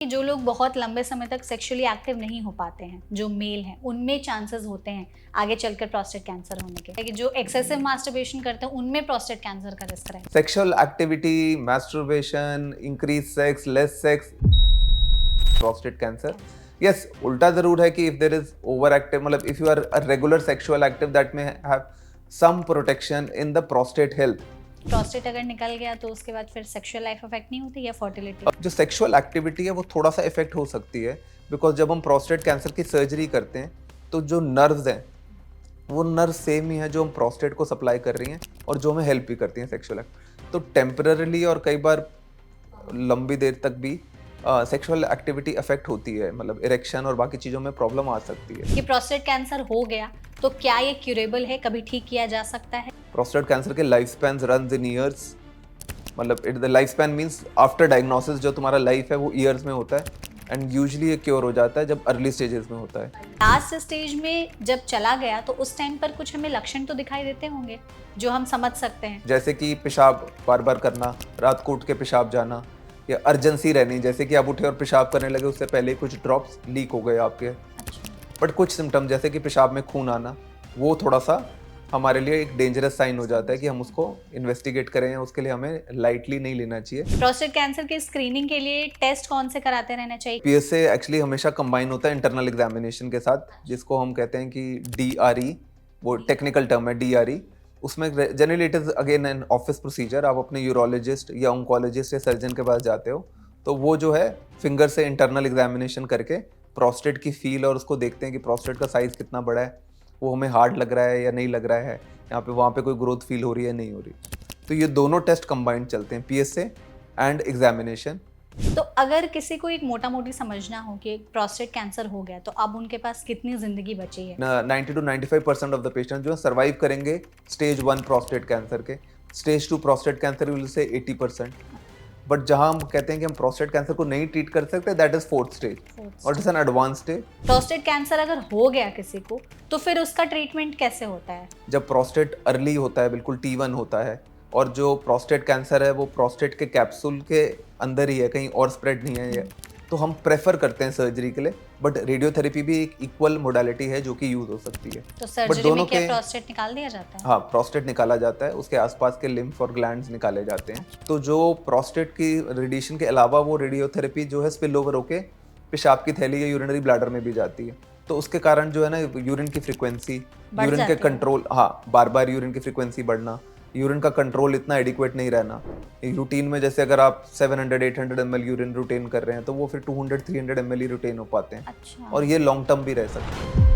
जो लोग बहुत लंबे समय तक सेक्सुअली एक्टिव नहीं हो पाते हैं, जो मेल हैं, उनमें चांसेस होते हैं आगे चलकर प्रोस्टेट कैंसर होने के। कि जो एक्सेसिव मास्टरबेशन करते हैं उनमें प्रोस्टेट कैंसर का रिस्क रहता Sexual activity, masturbation, increased sex, less sex, prostate cancer. है। Yes, उल्टा जरूर है कि if there is overactive, मतलब if you are a regular sexual active, that may have some protection in the prostate health. Prostate अगर निकल गया तो उसके बाद फिर सेक्सुअल लाइफ अफेक्ट नहीं होती या फर्टिलिटी? अब जो सेक्सुअल एक्टिविटी है वो थोड़ा सा इफेक्ट हो सकती है, बिकॉज जब हम प्रोस्टेट कैंसर की सर्जरी करते हैं तो जो नर्व्स हैं वो नर्व सेम ही है जो हम प्रोस्टेट को सप्लाई कर रही हैं और जो हमें हेल्प भी करती हैं सेक्सुअल एक्ट। तो टेम्पररीली और कई बार लंबी देर तक भी सेक्सुअल एक्टिविटी अफेक्ट होती है, मतलब इरेक्शन और बाकी चीज़ों में प्रॉब्लम आ सकती है। कि प्रोस्टेट कैंसर हो गया तो क्या ये क्यूरेबल है, कभी ठीक किया जा सकता है? प्रोस्टेट कैंसर के life span runs in years, मतलब it the life span means after diagnosis जो तुम्हारा लाइफ है वो ईयर्स में होता है, एंड यूजुअली ये क्योर हो जाता है जब अर्ली स्टेजेस में होता है। लास्ट स्टेज में जब चला गया तो उस टाइम पर कुछ हमें लक्षण तो दिखाई देते होंगे जो हम समझ सकते हैं। जैसे कि पेशाब बार बार करना, रात को उठ के पेशाब जाना, या अर्जेंसी रहनी, जैसे कि आप उठे और पेशाब करने लगे उससे पहले कुछ ड्रॉप्स लीक हो गए आपके। अच्छा। बट कुछ सिम्टम जैसे कि पेशाब में खून आना, वो थोड़ा सा हमारे लिए एक डेंजरस साइन हो जाता है कि हम उसको इन्वेस्टिगेट करें, उसके लिए हमें लाइटली नहीं लेना चाहिए। प्रोस्टेट कैंसर की स्क्रीनिंग के लिए टेस्ट कौन से कराते रहना चाहिए? पीएसए एक्चुअली हमेशा कंबाइन होता है इंटरनल एग्जामिनेशन के साथ, जिसको हम कहते हैं कि डीआरई, वो टेक्निकल टर्म है डीआरई। उसमें generally it is again an office procedure, आप अपने यूरोलॉजिस्ट या ऑन्कोलॉजिस्ट या सर्जन के पास जाते हो, तो वो जो है फिंगर से इंटरनल एग्जामिनेशन करके प्रोस्टेट की फील और उसको देखते हैं कि प्रोस्टेट का साइज कितना बड़ा है, वो हमें हार्ड लग रहा है या नहीं लग रहा है, यहाँ पे वहाँ पे कोई ग्रोथ फील हो रही है नहीं हो रही। तो ये दोनों टेस्ट कंबाइंड चलते हैं, पीएसए एंड एग्जामिनेशन। तो अगर किसी को एक मोटा मोटी समझना हो कि प्रोस्टेट कैंसर हो गया तो अब उनके पास कितनी जिंदगी बची है? 90 to 95% ऑफ द पेशेंट जो है सर्वाइव करेंगे स्टेज 1 प्रोस्टेट कैंसर के। Stage 2 prostate cancer will say 80%। But जहां हम कहते हैं कि हम प्रोस्टेट कैंसर को नहीं ट्रीट कर सकते, दैट इज फोर्थ स्टेज और it is an advance stage. Prostate cancer अगर हो गया किसी को तो फिर उसका ट्रीटमेंट कैसे होता है? जब प्रोस्टेट अर्ली होता है, बिल्कुल T1 होता है, और जो प्रोस्टेट कैंसर है वो प्रोस्टेट के कैप्सूल के अंदर ही है, कहीं और स्प्रेड नहीं है ये, तो हम प्रेफर करते हैं सर्जरी के लिए। बट रेडियोथेरेपी भी एक इक्वल मोडालिटी है जो कि यूज हो सकती है। तो बट सर्जरी दोनों में क्या के प्रोस्टेट निकाल दिया जाता है? हाँ, प्रोस्टेट निकाला जाता है, उसके आसपास के लिम्फ और ग्लैंड्स निकाले जाते हैं। तो जो प्रोस्टेट की रेडिएशन के अलावा वो रेडियोथेरेपी जो है स्पिल ओवर होके पेशाब की थैली या यूरिनरी ब्लैडर में भी जाती है, तो उसके कारण जो है ना यूरिन की फ्रीक्वेंसी, यूरिन के कंट्रोल, हाँ, बार बार यूरिन की फ्रीक्वेंसी बढ़ना, यूरिन का कंट्रोल इतना एडिक्वेट नहीं रहना। रूटीन में जैसे अगर आप 700-800 ml यूरिन रिटेन कर रहे हैं तो वो फिर 200-300 ml ही रिटेन हो पाते हैं। अच्छा। और ये लॉन्ग टर्म भी रह सकते हैं।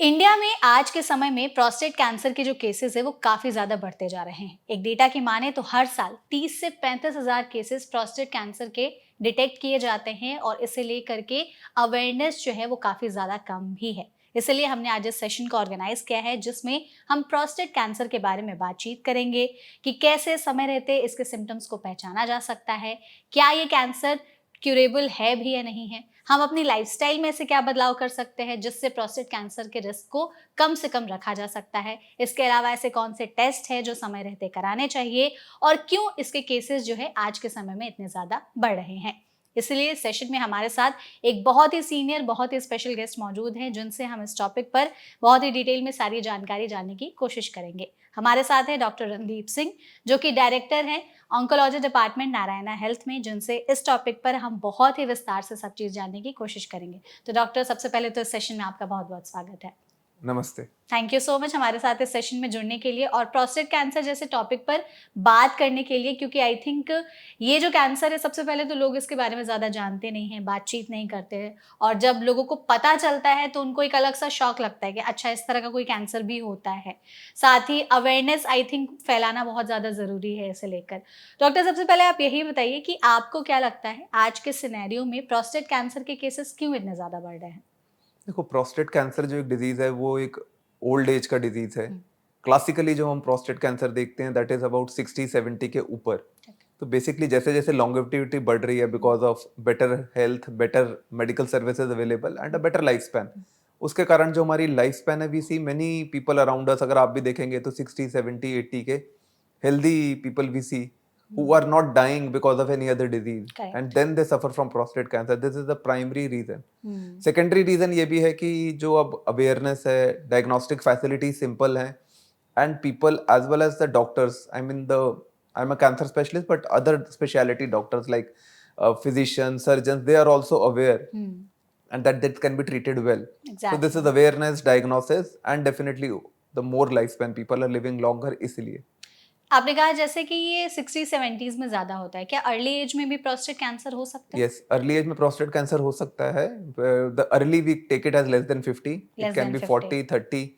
इंडिया में आज के समय में प्रोस्टेट कैंसर के जो केसेस है वो काफी ज्यादा बढ़ते जा रहे हैं। एक डेटा की माने तो हर साल 30 से 35 हजार केसेस प्रोस्टेट कैंसर के डिटेक्ट किए जाते हैं और इसे लेकर के अवेयरनेस जो है वो काफी ज्यादा कम भी है। इसलिए हमने आज इस सेशन को ऑर्गेनाइज किया है जिसमें हम प्रोस्टेट कैंसर के बारे में बातचीत करेंगे कि कैसे समय रहते इसके सिम्टम्स को पहचाना जा सकता है, क्या ये कैंसर क्यूरेबल है भी या नहीं है, हम अपनी लाइफस्टाइल में ऐसे क्या बदलाव कर सकते हैं जिससे प्रोस्टेट कैंसर के रिस्क को कम से कम रखा जा सकता है। इसके अलावा ऐसे कौन से टेस्ट है जो समय रहते कराने चाहिए और क्यों इसके केसेस जो है आज के समय में इतने ज़्यादा बढ़ रहे हैं। इसलिए सेशन में हमारे साथ एक बहुत ही सीनियर, बहुत ही स्पेशल गेस्ट मौजूद हैं जिनसे हम इस टॉपिक पर बहुत ही डिटेल में सारी जानकारी जानने की कोशिश करेंगे। हमारे साथ है डॉक्टर रणदीप सिंह जो कि डायरेक्टर हैं ऑन्कोलॉजी डिपार्टमेंट नारायणा हेल्थ में, जिनसे इस टॉपिक पर हम बहुत ही विस्तार से सब चीज़ जानने की कोशिश करेंगे। तो डॉक्टर, सबसे पहले तो इस सेशन में आपका बहुत बहुत स्वागत है। नमस्ते। थैंक यू सो मच हमारे साथ इस सेशन में जुड़ने के लिए और प्रोस्टेट कैंसर जैसे टॉपिक पर बात करने के लिए, क्योंकि आई थिंक ये जो कैंसर है सबसे पहले तो लोग इसके बारे में ज़्यादा जानते नहीं हैं, बातचीत नहीं करते हैं, और जब लोगों को पता चलता है तो उनको एक अलग सा शौक लगता है कि अच्छा इस तरह का कोई कैंसर भी होता है। साथ ही अवेयरनेस आई थिंक फैलाना बहुत ज़्यादा ज़रूरी है इसे लेकर। डॉक्टर, सबसे पहले आप यही बताइए कि आपको क्या लगता है आज के सिनेरियो में प्रोस्टेट कैंसर के केसेस क्यों इतने ज़्यादा बढ़ रहे हैं? देखो, प्रोस्टेट कैंसर जो एक डिजीज है वो एक ओल्ड एज का डिजीज है। क्लासिकली जो हम प्रोस्टेट कैंसर देखते हैं दैट इज अबाउट 60-70 के ऊपर। तो बेसिकली जैसे जैसे लॉन्गेविटी बढ़ रही है because of better health, better medical services available and a better life span, उसके कारण जो हमारी लाइफ स्पैन है, we see many people around us, अगर आप भी देखेंगे तो 60, 70, 80 के healthy people we see who are not dying because of any other disease, Correct. and then they suffer from prostate cancer. This is the primary reason. Hmm, secondary reason ये भी है कि जो अब अवेयरनेस है, डायग्नोस्टिक फैसिलिटी सिंपल है, and people as well as the doctors, I am a cancer specialist, but other speciality doctors like physicians, surgeons, they are also aware, and that can be treated well. So this is exactly. awareness, diagnosis, and definitely the more lifespan, people are living longer इसलिए. आपने कहा जैसे कि ये 60-70s में ज्यादा होता है, क्या अर्ली एज में भी प्रोस्टेट कैंसर हो सकता है? Yes, अर्ली एज में प्रोस्टेट कैंसर हो सकता है. The early we take it as less than 50. It Less can than be 50. 40, 30.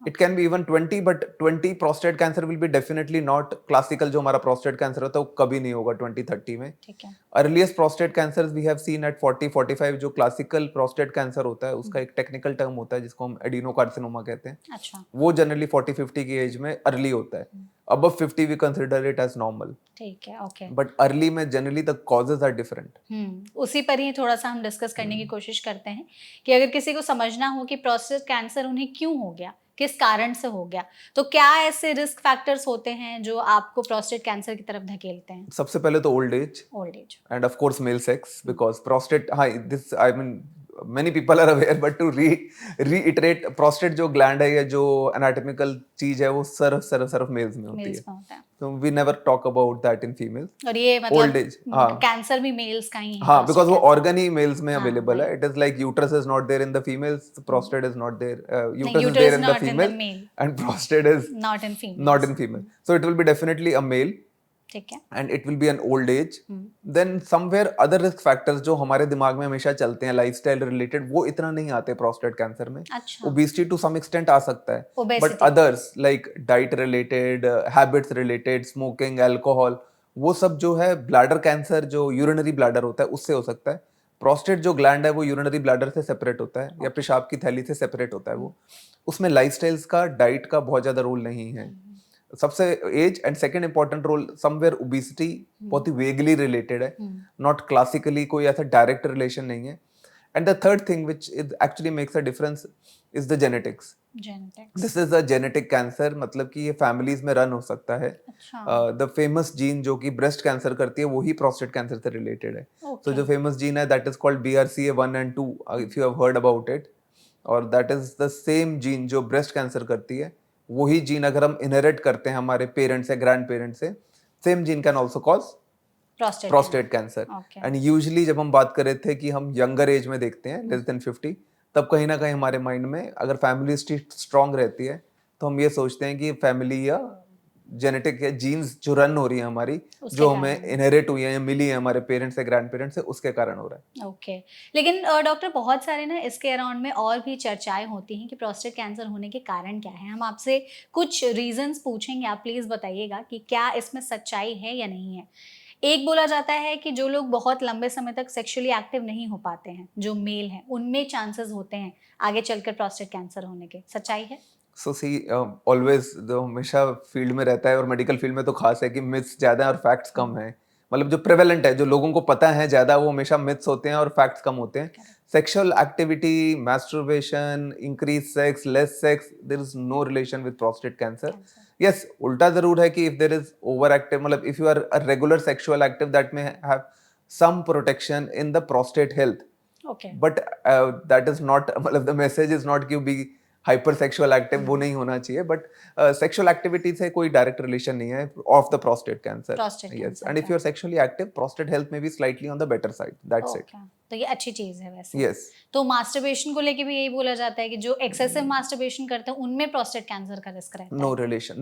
It can be even 20, but 20 prostate cancer will be definitely not classical. जो हमारा prostate cancer होता है वो कभी नहीं होगा 20-30 में. ठीक है. Earliest prostate cancer we have seen at 40-45. जो क्लासिकल प्रोस्टेट कैंसर होता है उसका एक टेक्निकल टर्म होता है जिसको हम एडिनोकार्सिनोमा कहते हैं. अच्छा. वो जनरली 40-50 की एज में अर्ली होता है. above 50 we consider it as normal. ठीक है. ओके. But early में generally the causes are different. उसी पर ही थोड़ा सा हम डिस्कस करने की कोशिश करते हैं कि अगर किसी को समझना हो कि प्रोस्टेट कैंसर उन्हें क्यों हो गया, किस कारण से हो गया, तो क्या ऐसे रिस्क फैक्टर्स होते हैं जो आपको प्रोस्टेट कैंसर की तरफ धकेलते हैं? सबसे पहले तो old age and of course male sex, because prostate, हाँ this I mean many people are aware, but to reiterate, prostate जो gland है या जो anatomical चीज है वो सिर्फ मेल्स में होती है. So we never talk about that in females. और ये मतलब old age, हाँ, कैंसर भी मेल्स का ही है. हाँ, because वो organ ही मेल्स में available हाँ, है. It is like uterus is not there in the females, prostate is not there. Uterus is there in the female, and prostate is not in female. So it will be definitely a male. ठीक है. And it will be an old age. Then somewhere other risk factors जो हमारे दिमाग में हमेशा चलते हैं lifestyle related, वो इतना नहीं आते प्रोस्टेट कैंसर में. अच्छा. ओबेसिटी टू सम एक्सटेंट आ सकता है, but others like diet related, habits related, smoking, alcohol, वो सब जो है ब्लैडर कैंसर जो यूरिनरी ब्लैडर होता है उससे हो सकता है. प्रोस्टेट जो ग्लैंड है वो यूरिनरी ब्लैडर से सेपरेट होता है या पेशाब की थैली से सेपरेट होता है. वो उसमें लाइफस्टाइल्स का, डाइट का बहुत ज्यादा रोल नहीं है. सबसे age and second important role somewhere obesity बहुत ही वेगली रिलेटेड है, नॉट क्लासिकली कोई ऐसा डायरेक्ट रिलेशन नहीं है. And the third thing which is actually makes a difference is the genetics. This is a genetic cancer, मतलब कि ये फैमिलीज में रन हो सकता है. द फेमस जीन जो कि ब्रेस्ट कैंसर करती है वही प्रोस्टेट कैंसर से रिलेटेड है. तो जो फेमस जीन है that is called BRCA1 and 2, if you have heard about it, और that is the same gene जो ब्रेस्ट कैंसर करती है. वही जीन अगर हम इनहेरिट करते हैं हमारे पेरेंट्स से, ग्रैंड पेरेंट्स से, same gene can also cause prostate cancer. And usually जब हम बात कर रहे थे कि हम यंगर एज में देखते हैं लेस देन 50, तब कहीं ना कहीं हमारे माइंड में अगर फैमिली स्ट्रांग रहती है तो हम ये सोचते हैं कि फैमिली या जेनेटिक या जीन्स जो रन हो रही है हमारी, जो हमें इनहेरिट हुई है या मिली है हमारे पेरेंट्स से, ग्रैंड पेरेंट्स से, उसके कारण हो रहा है. ओके. लेकिन डॉक्टर बहुत सारे ना इसके अराउंड में और भी चर्चाएं होती हैं कि प्रोस्टेट कैंसर होने के कारण क्या है. हम आपसे कुछ रीजंस पूछेंगे, आप प्लीज बताइएगा कि क्या इसमें सच्चाई है या नहीं है. एक बोला जाता है कि जो लोग बहुत लंबे समय तक सेक्सुअली एक्टिव नहीं हो पाते हैं, जो मेल हैं, उनमें चांसेस होते हैं आगे चलकर प्रोस्टेट कैंसर होने के. सच्चाई है? सो सी, ऑलवेज जो हमेशा फील्ड में रहता है और मेडिकल फील्ड में तो खास है कि मिथ्स ज्यादा है और फैक्ट्स कम है. मतलब जो प्रेवेलेंट है, जो लोगों को पता है ज्यादा, वो हमेशा मिथ्स होते हैं और फैक्ट्स कम होते हैं. Sexual activity, masturbation, increase sex, less sex, there is no relation with prostate cancer. Yes, उल्टा जरूर है कि if there is over active, मतलब if you are a regular sexual active, that may have some protection in the prostate health. But that is not, मतलब the message is not कि be hyper sexual active, वो नहीं होना चाहिए. But sexual activity से कोई direct relation नहीं है of the prostate cancer. Yes, and if you are sexually active, prostate health में भी slightly on the better side. That's it. तो ये अच्छी चीज है वैसे. यस. तो मास्टरबेशन को लेके भी यही बोला जाता है कि जो एक्सेसिव मास्टरबेशन करते हैं उनमें प्रोस्टेट कैंसर का रिस्क रहता है.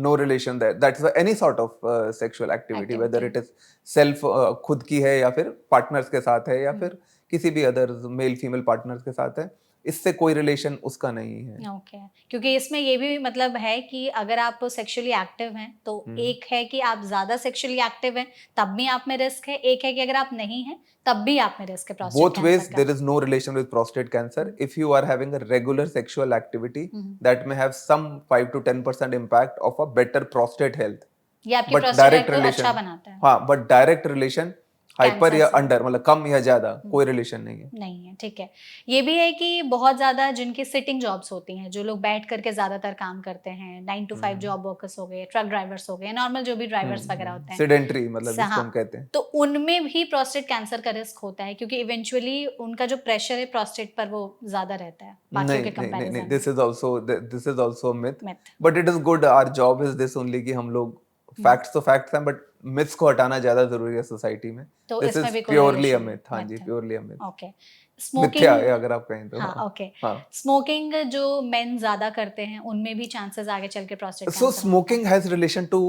No relation there. That's any sort of sexual activity, whether it is self, खुद की है या फिर पार्टनर्स के साथ है या फिर किसी भी अदर मेल फीमेल पार्टनर्स के साथ है, इससे कोई रिलेशन उसका नहीं है. ओके. क्योंकि इसमें ये भी मतलब है कि अगर आप सेक्सुअली एक्टिव हैं तो एक है कि आप ज्यादा सेक्सुअली एक्टिव हैं तब भी आप में रिस्क है, एक है कि अगर आप नहीं हैं तब भी आप में रिस्क है प्रोस्टेट कैंसर. Both ways का. there is no relation with prostate cancer. If you are having a regular sexual activity, that may have some 5 to 10% impact of a better prostate health. ये आपकी prostate को अच्छा बनाता है. हाँ, but direct relation hyper cancer या से under, मतलब कम या ज्यादा, कोई रिलेशन नहीं है। नहीं है, ठीक है। ये भी है कि बहुत ज़्यादा जिनकी सिटिंग जॉब्स होती हैं, जो लोग बैठ कर के ज़्यादातर काम करते हैं, 9 टू 5 जॉब वर्कर्स हो गए, ट्रक ड्राइवर्स हो गए, नॉर्मल जो भी ड्राइवर्स वगैरह होते हैं। सेडेंटरी, मतलब जिसको हाँ, हम कहते हैं। तो उनमें भी प्रोस्टेट कैंसर का रिस्क होता है क्योंकि इवेंचुअली उनका जो प्रेशर है प्रोस्टेट पर वो ज़्यादा रहता है बाकियों के नहीं, कंपैरिजन में। This is also myth, myth. But it is good, our job is this only कि हम लोग फैक्ट्स तो फैक्ट्स हैं, बट मिथ्स को हटाना ज्यादा जरूरी है सोसाइटी में। तो दिस इसमें इज भी कोई प्योरली अ रिलेशन मिथ, हाँ जी, मिथ है। Purely a myth, okay. मिथ्या स्मोकिंग। है अगर आप कहें तो। हाँ, हाँ ओके। हाँ। स्मोकिंग जो मेन ज़्यादा करते हैं, उनमें भी चांसेस आगे चल के प्रोस्टेट सो कैंसर होने का? Smoking has relation to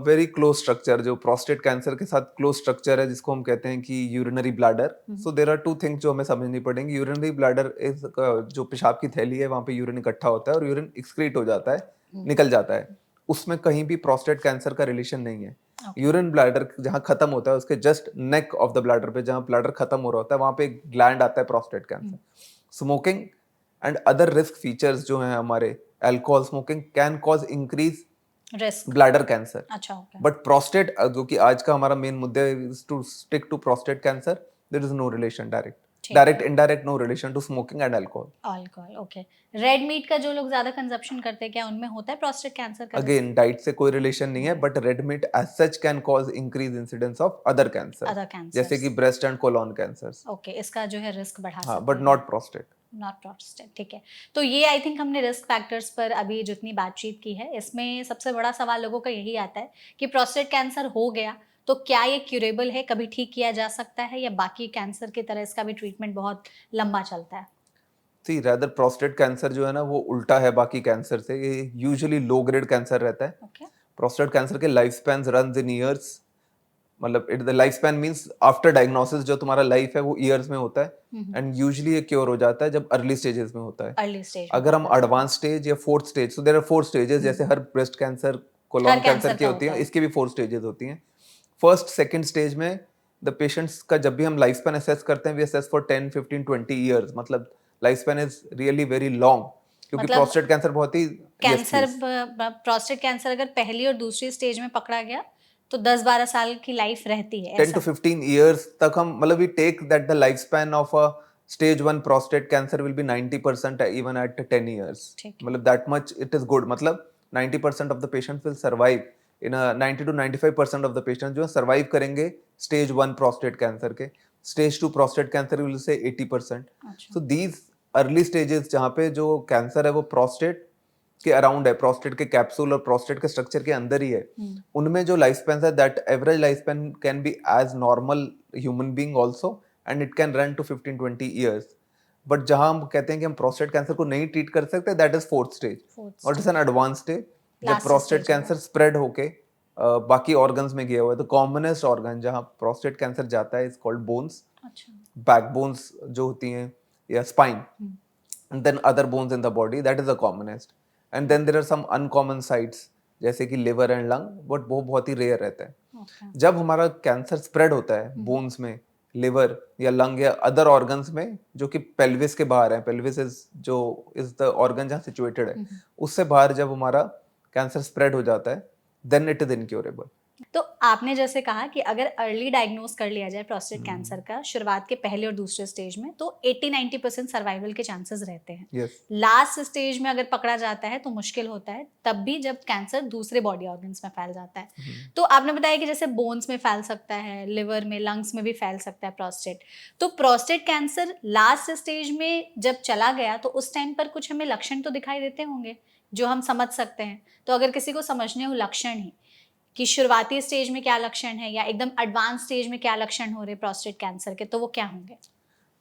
very close structure, जो प्रोस्टेट कैंसर के साथ क्लोज स्ट्रक्चर है, जिसको हम कहते हैं कि urinary bladder. So there are two things जो हमें समझनी पड़ेंगी। यूरिनरी ब्लैडर इज जो पेशाब की थैली है, वहां पे यूरिन इकट्ठा होता है और यूरिन एक्सक्रीट हो जाता है, निकल जाता है। उसमें कहीं भी प्रोस्टेट कैंसर का रिलेशन नहीं है। यूरिन ब्लैडर जहां खत्म होता है, उसके just neck of the bladder पे, जहां ब्लैडर खत्म हो रहा होता है, वहां पे एक ग्लैंड आता है prostate cancer. Smoking and other risk features जो हैं हमारे, alcohol smoking can cause increase risk. Bladder cancer. अच्छा, ओके। बट प्रोस्टेट, जो कि आज का हमारा मेन मुद्दा है, to stick to prostate cancer, there is no relation direct, ठीक है। Indirect, no relation to smoking and alcohol. Alcohol, okay. Red meat का जो लोग ज़्यादा कंजप्शन करते हैं, क्या उनमें होता है प्रोस्टेट कैंसर का रिस्क? अगेन डाइट से कोई रिलेशन नहीं है, but red meat as such can cause increase incidence of other cancer, other जैसे कैंसर्स। कि breast and colon cancers. Okay, इसका जो है रिस्क बढ़ा हाँ, सकते बट हैं। Not prostate. नॉट प्रोस्टेट, ठीक है। तो ये आई थिंक हमने रिस्क फैक्टर्स पर अभी जितनी बातचीत की है, इसमें सबसे बड़ा सवाल लोगों का यही आता है कि प्रोस्टेट कैंसर हो गया तो क्या ये क्यूरेबल है, कभी ठीक किया जा सकता है, या बाकी कैंसर की तरह इसका भी ट्रीटमेंट बहुत लंबा चलता है? सी रेदर प्रोस्टेट कैंसर जो है ना, वो उल्टा है बाकी कैंसर से। ये यूजुअली लो ग्रेड कैंसर रहता है। ओके। प्रोस्टेट कैंसर के life span run in years, मतलब it the life span means after diagnosis जो तुम्हारा लाइफ है वो ईयर्स में होता है, एंड यूजुअली ये क्योर हो जाता है जब अर्ली स्टेजेस में होता है। अर्ली स्टेज में अगर हम पकड़ लेते हैं। एडवांस स्टेज या fourth stage, so there are 4 stages, जैसे हर ब्रेस्ट कैंसर, हर कोलोन कैंसर कैंसर की का होती होता है, है। इसकी भी 4 स्टेजेस होती हैं। फर्स्ट सेकंड स्टेज में द पेशेंट्स का जब भी हम लाइफ स्पैन असेस करते हैं, वी असेस फॉर 10 15 20 ईयर्स, मतलब life span is really very long, क्योंकि मतलब प्रोस्टेट कैंसर बहुत ही, yes cancer, please, prostate cancer अगर पहली और दूसरी स्टेज में पकड़ा गया तो 10-12 साल की लाइफ रहती है, 10 to ऐसा? 15 years तक हम, मतलब we take that the lifespan of a stage 1 prostate cancer will be 90% even at 10 years, ठीक है। मतलब that much it is good, मतलब 90% of the patients will survive in a 90 to 95% of the patients जो survive करेंगे stage 1 prostate cancer के, stage 2 prostate cancer will say 80%। अच्छा। so these early stages जहाँ पे जो कैंसर है वो प्रोस्टेट के अराउंड है, प्रोस्टेट के कैप्सूल और प्रोस्टेट के स्ट्रक्चर के अंदर ही है, उनमें जो लाइफ स्पैन है, that average life span can be as normal human being also, and it can run to 15-20 years. But जहां हम कहते हैं कि हम प्रोस्टेट कैंसर को नहीं ट्रीट कर सकते, that is fourth stage, fourth और it is stage. An advance stage, जब लास्ट प्रोस्टेट स्टेज है वो। कैंसर स्प्रेड होके बाकी ऑर्गन्स में गया हुआ है। तो कॉमनेस्ट ऑर्गन जहां प्रोस्टेट कैंसर जाता है इज कॉल्ड बोन्स, अच्छा। बैकबोन्स जो होती हैं, या spine, and then other bones in the body, that is the commonest, and then there are some uncommon sites जैसे कि लिवर एंड लंग, बट वो बहुत ही रेयर रहता है। ओके। जब हमारा कैंसर स्प्रेड होता है बोन्स में, लिवर या लंग या अदर ऑर्गन्स में, जो कि पेल्विस के बाहर है, पेल्विस इज जो इज द ऑर्गन जहाँ सिचुएटेड है, उससे बाहर जब हमारा कैंसर स्प्रेड हो जाता है, देन इट इज इनक्योरेबल। तो आपने जैसे कहा कि अगर अर्ली डायग्नोज कर लिया जाए प्रोस्टेट कैंसर का शुरुआत के पहले और दूसरे स्टेज में, तो 80-90% सर्वाइवल के चांसेस रहते हैं। यस, लास्ट स्टेज में अगर पकड़ा जाता है तो मुश्किल होता है, तब भी जब कैंसर दूसरे बॉडी ऑर्गन्स में फैल जाता है। तो आपने बताया कि जैसे बोन्स में फैल सकता है, लिवर में, लंग्स में भी फैल सकता है प्रोस्टेट। तो प्रोस्टेट कैंसर लास्ट स्टेज में जब चला गया तो उस टाइम पर कुछ हमें लक्षण तो दिखाई देते होंगे जो हम समझ सकते हैं। तो अगर किसी को समझने हो लक्षण ही कि शुरुआती स्टेज में क्या लक्षण है या एकदम एडवांस स्टेज में क्या लक्षण हो रहे प्रोस्टेट कैंसर के, तो वो क्या होंगे?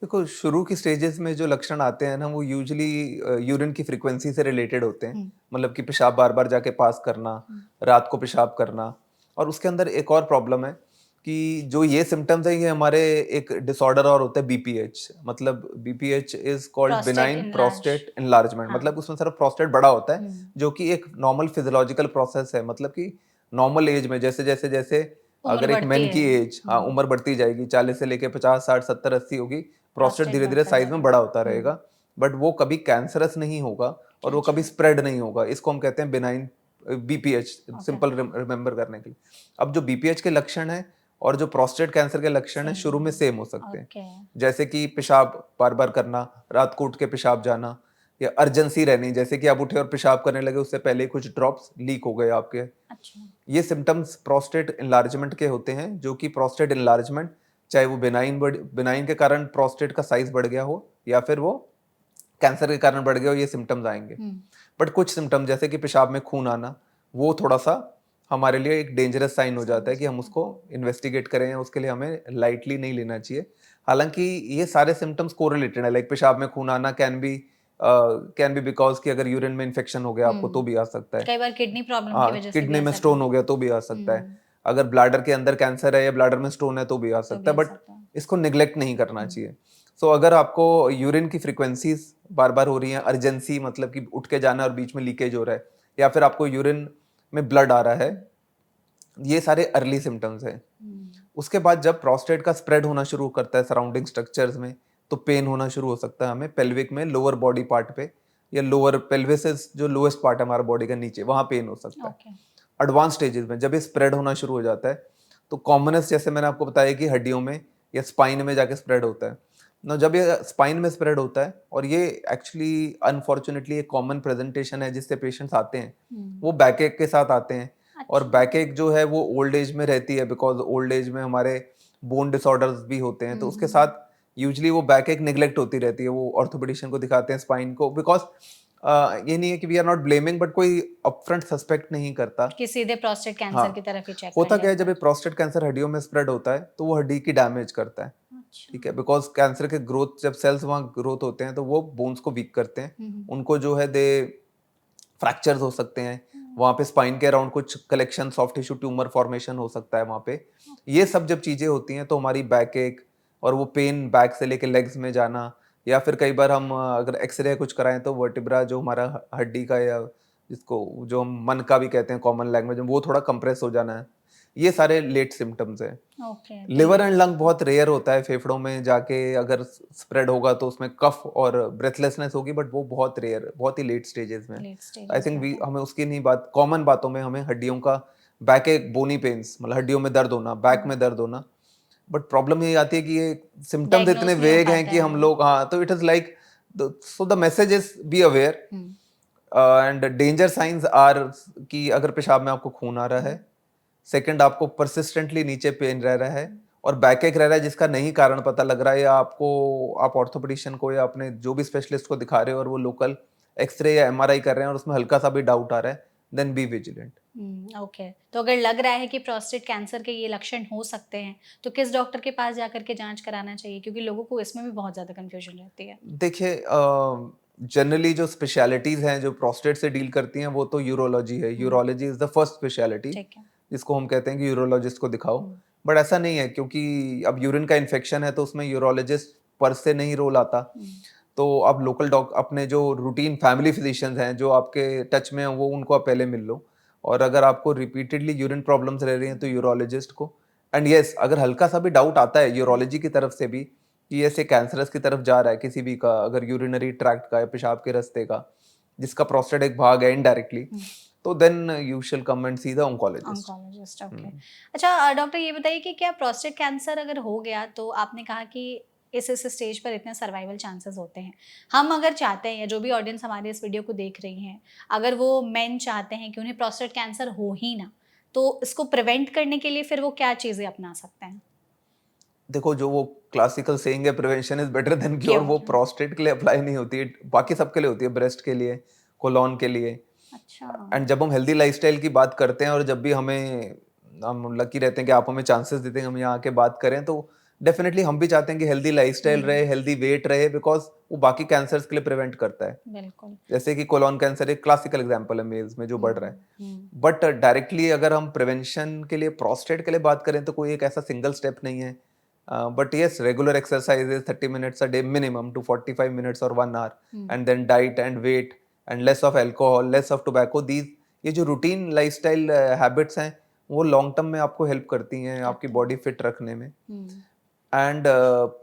देखो शुरू की स्टेजेस में जो लक्षण आते हैं ना, वो यूजुअली यूरिन की फ्रीक्वेंसी से रिलेटेड होते हैं, मतलब कि पेशाब बार बार जाके पास करना, रात को पेशाब करना। और उसके अंदर एक और प्रॉब्लम है कि जो ये सिम्टम्स है, ये हमारे एक डिसऑर्डर और होता है बीपीएच, मतलब BPH is called prostate benign enlarge. Prostate enlargement, हाँ। मतलब उसमें सिर्फ प्रोस्टेट बड़ा होता है, जो कि एक नॉर्मल फिजियोलॉजिकल प्रोसेस है, मतलब कि नॉर्मल एज में जैसे जैसे जैसे उम्र अगर एक बढ़ती मेन की है। एज, हाँ, उम्र बढ़ती जाएगी, 40 से लेके 50 60 70 80 होगी, प्रोस्टेट प्रोस्टेट धीरे धीरे बढ़ता साइज में जाएगा। बड़ा होता रहेगा, बट वो कभी कैंसरस नहीं होगा और वो कभी कैंसरस। स्प्रेड नहीं होगा। इसको हम कहते हैं benign BPH, okay. Simple remember करने के लिए। अब जो बीपीएच के लक्षण है और जो प्रोस्टेट कैंसर के लक्षण है शुरू में सेम हो सकते हैं। ओके। जैसे कि पेशाब बार बार करना, रात को उठ के पेशाब जाना, या अर्जेंसी रहनी, जैसे कि आप उठे और पेशाब करने लगे उससे पहले कुछ ड्रॉप्स लीक हो गए आपके। अच्छा। ये सिम्टम्स प्रोस्टेट इनलार्जमेंट के होते हैं, जो कि प्रोस्टेट इनलार्जमेंट चाहे वो बिनाइन के कारण प्रोस्टेट का साइज बढ़ गया हो या फिर वो कैंसर के कारण बढ़ गया हो, ये सिम्टम्स आएंगे। बट कुछ सिम्टम जैसे कि पेशाब में खून आना, वो थोड़ा सा हमारे लिए एक डेंजरस साइन हो जाता है कि हम उसको इन्वेस्टिगेट करें, उसके लिए हमें लाइटली नहीं लेना चाहिए। हालांकि ये सारे सिम्टम्स कोरिलेटेड है, लाइक पेशाब में खून आना कैन बी बिकॉज कि अगर यूरिन में इन्फेक्शन हो गया आपको तो भी आ सकता है। कई बार किडनी प्रॉब्लम की हाँ, वजह से भी किडनी में ऐसा स्टोन हो गया तो भी आ सकता है। हम्म, अगर ब्लैडर के अंदर कैंसर है या ब्लैडर में स्टोन है तो भी आ तो सकता भी है, आ बट सकता है। इसको निग्लेक्ट नहीं करना चाहिए। सो अगर आपको यूरिन की फ्रीक्वेंसीज बार बार हो रही हैं, अर्जेंसी मतलब कि उठ के जाना और बीच में लीकेज हो रहा है, या फिर आपको यूरिन में ब्लड आ रहा है, ये सारे अर्ली सिम्टम्स हैं। उसके बाद जब प्रोस्टेट का स्प्रेड होना शुरू करता है सराउंडिंग स्ट्रक्चर्स में, तो पेन होना शुरू हो सकता है हमें पेल्विक में, लोअर बॉडी पार्ट पे, या लोअर पेल्विस जो लोएस्ट पार्ट है हमारा बॉडी का नीचे, वहां पेन हो सकता है। ओके। एडवांस स्टेजेस में जब ये स्प्रेड होना शुरू हो जाता है, तो कॉमनेस जैसे मैंने आपको बताया कि हड्डियों में या स्पाइन में जाके स्प्रेड होता है ना। जब ये स्पाइन में स्प्रेड होता है, और ये एक्चुअली अनफॉर्चुनेटली एक कॉमन प्रेजेंटेशन है जिससे पेशेंट्स आते हैं, वो बैक एक के साथ आते हैं। और बैक एक जो है वो ओल्ड एज में रहती है, बिकॉज ओल्ड एज में हमारे बोन डिसऑर्डर्स भी होते हैं, तो उसके साथ यूजली वो बैक एक निग्लेक्ट होती रहती है। वो ऑर्थोपेडिशियन को दिखाते हैं स्पाइन को, बिकॉज ये नहीं है कि we are not blaming, but कोई अपफ्रंट सस्पेक्ट नहीं करता कि सीधे प्रोस्टेट कैंसर हाँ, की तरफ ही चेक होता कर क्या है लेते जब ये प्रोस्टेट कैंसर हड्डियों में स्प्रेड होता है तो वो हड्डी की डैमेज करता है। अच्छा। ठीक है, बिकॉज कैंसर के ग्रोथ, जब सेल्स वहाँ ग्रोथ होते हैं तो वो बोन्स को वीक करते हैं, उनको जो है दे फ्रैक्चर्स हो सकते हैं, वहाँ पे स्पाइन के अराउंड कुछ collection soft tissue tumour formation हो सकता है वहाँ पे। ये सब जब चीजें होती हैं तो हमारी बैक एक और वो पेन बैक से लेके लेग्स में जाना, या फिर कई बार हम अगर एक्सरे कुछ कराएं तो वर्टिब्रा जो हमारा हड्डी का, या जिसको जो हम मन का भी कहते हैं कॉमन लैंग्वेज में, वो थोड़ा कंप्रेस हो जाना है। ये सारे लेट सिम्टम्स हैं। ओके। लिवर एंड लंग बहुत रेयर होता है, फेफड़ों में जाके अगर स्प्रेड होगा तो उसमें कफ और ब्रेथलेसनेस होगी, बट वो बहुत रेयर, बहुत ही लेट स्टेजेस में। लेट आई स्टेजेस थिंक में हमें उसकी नहीं बात, कॉमन बातों में हमें हड्डियों का बैक एक बोनी पेन्स मतलब हड्डियों में दर्द होना, बैक में दर्द होना, बट प्रॉब्लम ये आती है कि ये सिम्टम्स इतने डायग्नोस नहीं हो वेग हैं पाता कि हम है। लोग, हाँ, तो it is like, so the message is be aware and danger signs are कि अगर पेशाब में आपको खून आ रहा है, सेकंड आपको परसिस्टेंटली नीचे पेन रह रहा है, और बैक एक रह रहा है जिसका नहीं कारण पता लग रहा है, या आप ऑर्थोपेडिशियन को या अपने जो भी स्पेशलिस्ट को दिखा रहे हो और वो लोकल एक्सरे या एमआरआई कर रहे हैं और उसमें हल्का सा भी डाउट आ रहा है, देन बी विजिलेंट। ओके। तो अगर लग रहा है कि प्रोस्टेट कैंसर के ये लक्षण हो सकते हैं, तो किस डॉक्टर के पास जाकर के जांच कराना चाहिए, क्योंकि लोगों को इसमें भी बहुत ज्यादा कंफ्यूजन रहती है। देखिए, जनरली जो स्पेशलिटीज हैं जो प्रोस्टेट से डील करती हैं वो तो यूरोलॉजी है। Urology is the first speciality ठीक है। जिसको हम कहते हैं कि यूरोलॉजिस्ट को दिखाओ। बट ऐसा नहीं है, क्योंकि अब यूरिन का इन्फेक्शन है तो उसमें यूरोलॉजिस्ट पर से नहीं रोल आता। तो अब लोकल अपने जो रूटीन फैमिली फिजिशियंस हैं जो आपके टच में हैं, वो उनको आप पहले मिल लो। और अगर आपको रिपीटेडली यूरिन प्रॉब्लम्स रह रही हैं तो यूरोलॉजिस्ट को। एंड यस, अगर हल्का सा भी डाउट आता है यूरोलॉजी की तरफ से भी कि ऐसे कैंसरस की तरफ जा रहा है किसी भी का, अगर यूरिनरी ट्रैक्ट का या पेशाब के रास्ते का, जिसका प्रोस्टेट एक भाग है इनडायरेक्टली, तो then you shall come and see the oncologist. Oncologist, okay. अच्छा डॉक्टर, ये बताइए कि क्या प्रोस्टेट कैंसर अगर हो गया, तो आपने कहा कि इस स्टेज पर इतने सर्वाइवल चांसेस होते हैं। हम अगर चाहते हैं, या जो भी ऑडियंस हमारे इस वीडियो को देख रही हैं, अगर वो मेन चाहते हैं कि उन्हें प्रोस्टेट कैंसर हो ही ना, तो इसको प्रिवेंट करने के लिए फिर वो क्या चीज़ें अपना सकते हैं? देखो, जो वो क्लासिकल सेइंग है prevention is better than cure, cure. वो प्रोस्टेट के लिए अप्लाई नहीं होती है, बाकी सबके लिए होती है, ब्रेस्ट के लिए, कोलोन के लिए। अच्छा। एंड जब हम हेल्दी लाइफस्टाइल की बात करते हैं और जब भी हम लकी रहते हैं कि आप हमें चांसेस देते हैं हम यहाँ आके बात करें, तो डेफिनेटली हम भी चाहते हैं कि हेल्दी लाइफस्टाइल रहे, हेल्दी वेट रहे, बिकॉज वो बाकी कैंसर्स के लिए प्रिवेंट करता है। बिल्कुल। जैसे कि कोलोन कैंसर एक क्लासिकल एग्जांपल है मेल्स में जो बढ़ रहा है। बट डायरेक्टली अगर हम प्रिवेंशन के लिए प्रोस्टेट के लिए बात करें तो कोई एक ऐसा सिंगल स्टेप नहीं है। But yes, regular exercises 30 minutes a day minimum to 45 minutes और 1 hour, and then diet and weight and less of alcohol, less of tobacco, these ये जो रूटीन लाइफस्टाइल हैबिट्स हैं वो लॉन्ग टर्म में आपको help करती हैं आपकी बॉडी फिट रखने में। एंड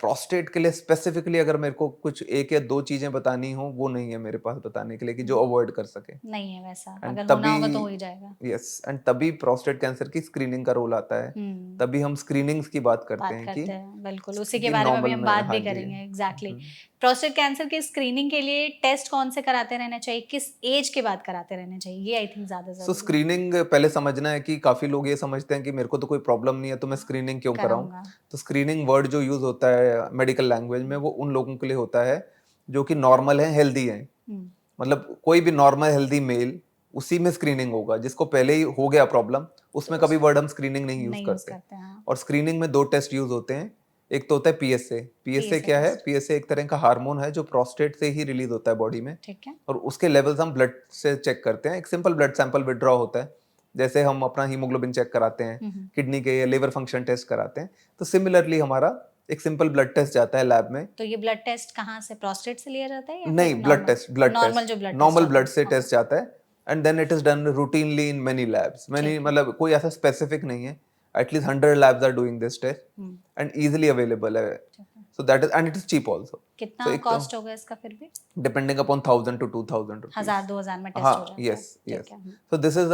प्रोस्टेट के लिए स्पेसिफिकली अगर मेरे को कुछ एक या दो चीजें बतानी हो वो नहीं है मेरे पास बताने के लिए कि जो अवॉइड कर सके। नहीं है वैसा, एंड अगर होना तभी होगा तो हो ही जाएगा। यस एंड तभी प्रोस्टेट कैंसर की स्क्रीनिंग का रोल आता है। हम्म, तभी हम स्क्रीनिंग्स की बात करते बात हैं करते हैं, बिल्कुल उसी के कि बारे में अभी नॉर्मल हम में बात हाँ भी जी। करेंगे। एग्जैक्टली प्रोस्टेट कैंसर की स्क्रीनिंग के लिए टेस्ट कौन से कराते रहने चाहिए, किस एज के बाद कराते रहने चाहिए, ये आई थिंक ज्यादा सो जरूरी है। स्क्रीनिंग पहले समझना है कि काफी लोग ये समझते हैं कि मेरे को तो कोई प्रॉब्लम नहीं है तो मैं स्क्रीनिंग क्यों कराऊं। कराऊंगा। तो स्क्रीनिंग वर्ड जो यूज होता है मेडिकल लैंग्वेज में वो उन लोगों के लिए होता है जो कि नॉर्मल है, हेल्दी है। हम्म, मतलब कोई भी नॉर्मल हेल्दी मेल उसी में स्क्रीनिंग होगा। जिसको पहले ही हो गया प्रॉब्लम तो उसमें कभी उस वर्ड हम स्क्रीनिंग नहीं यूज नहीं यूज करते। करते हैं, हाँ। और स्क्रीनिंग में दो टेस्ट यूज होते हैं। एक तो होता है पीएसए। पीएसए पीएसए क्या है? टेस्ट, पीएसए एक तरह का हार्मोन है जो प्रोस्टेट से ही रिलीज होता है बॉडी में। ठीक है। और उसके लेवल्स हम ब्लड से चेक करते हैं। एक सिंपल ब्लड सैंपल विड्रॉ होता है जैसे हम अपना हीमोग्लोबिन चेक कराते हैं, हम्म, किडनी के या लिवर फंक्शन टेस्ट कराते हैं। तो सिमिलरली हमारा एक सिंपल ब्लड टेस्ट जाता है लैब में। तो ये ब्लड टेस्ट कहाँ से, प्रोस्टेट से लिया जाता है या नहीं, फिर blood normal? Test, blood normal जो टेस्ट ब्लड टेस्ट नॉर्मल होता ब्लड है, से ओके। टेस्ट जाता है। And then it is done routinely in many labs. Many ठीक है। मतलब कोई ऐसा स्पेसिफिक नहीं है। At least 100 labs are doing this test hmm, and easily available है। ठीक है। So that is and it is cheap also. सो कितना एक कॉस्ट होगा इसका फिर भी? Depending upon 1000 to 2000 rupees. 1000-2000 में टेस्ट हो हाँ, जाता है, यस ठीक यस। है। So this is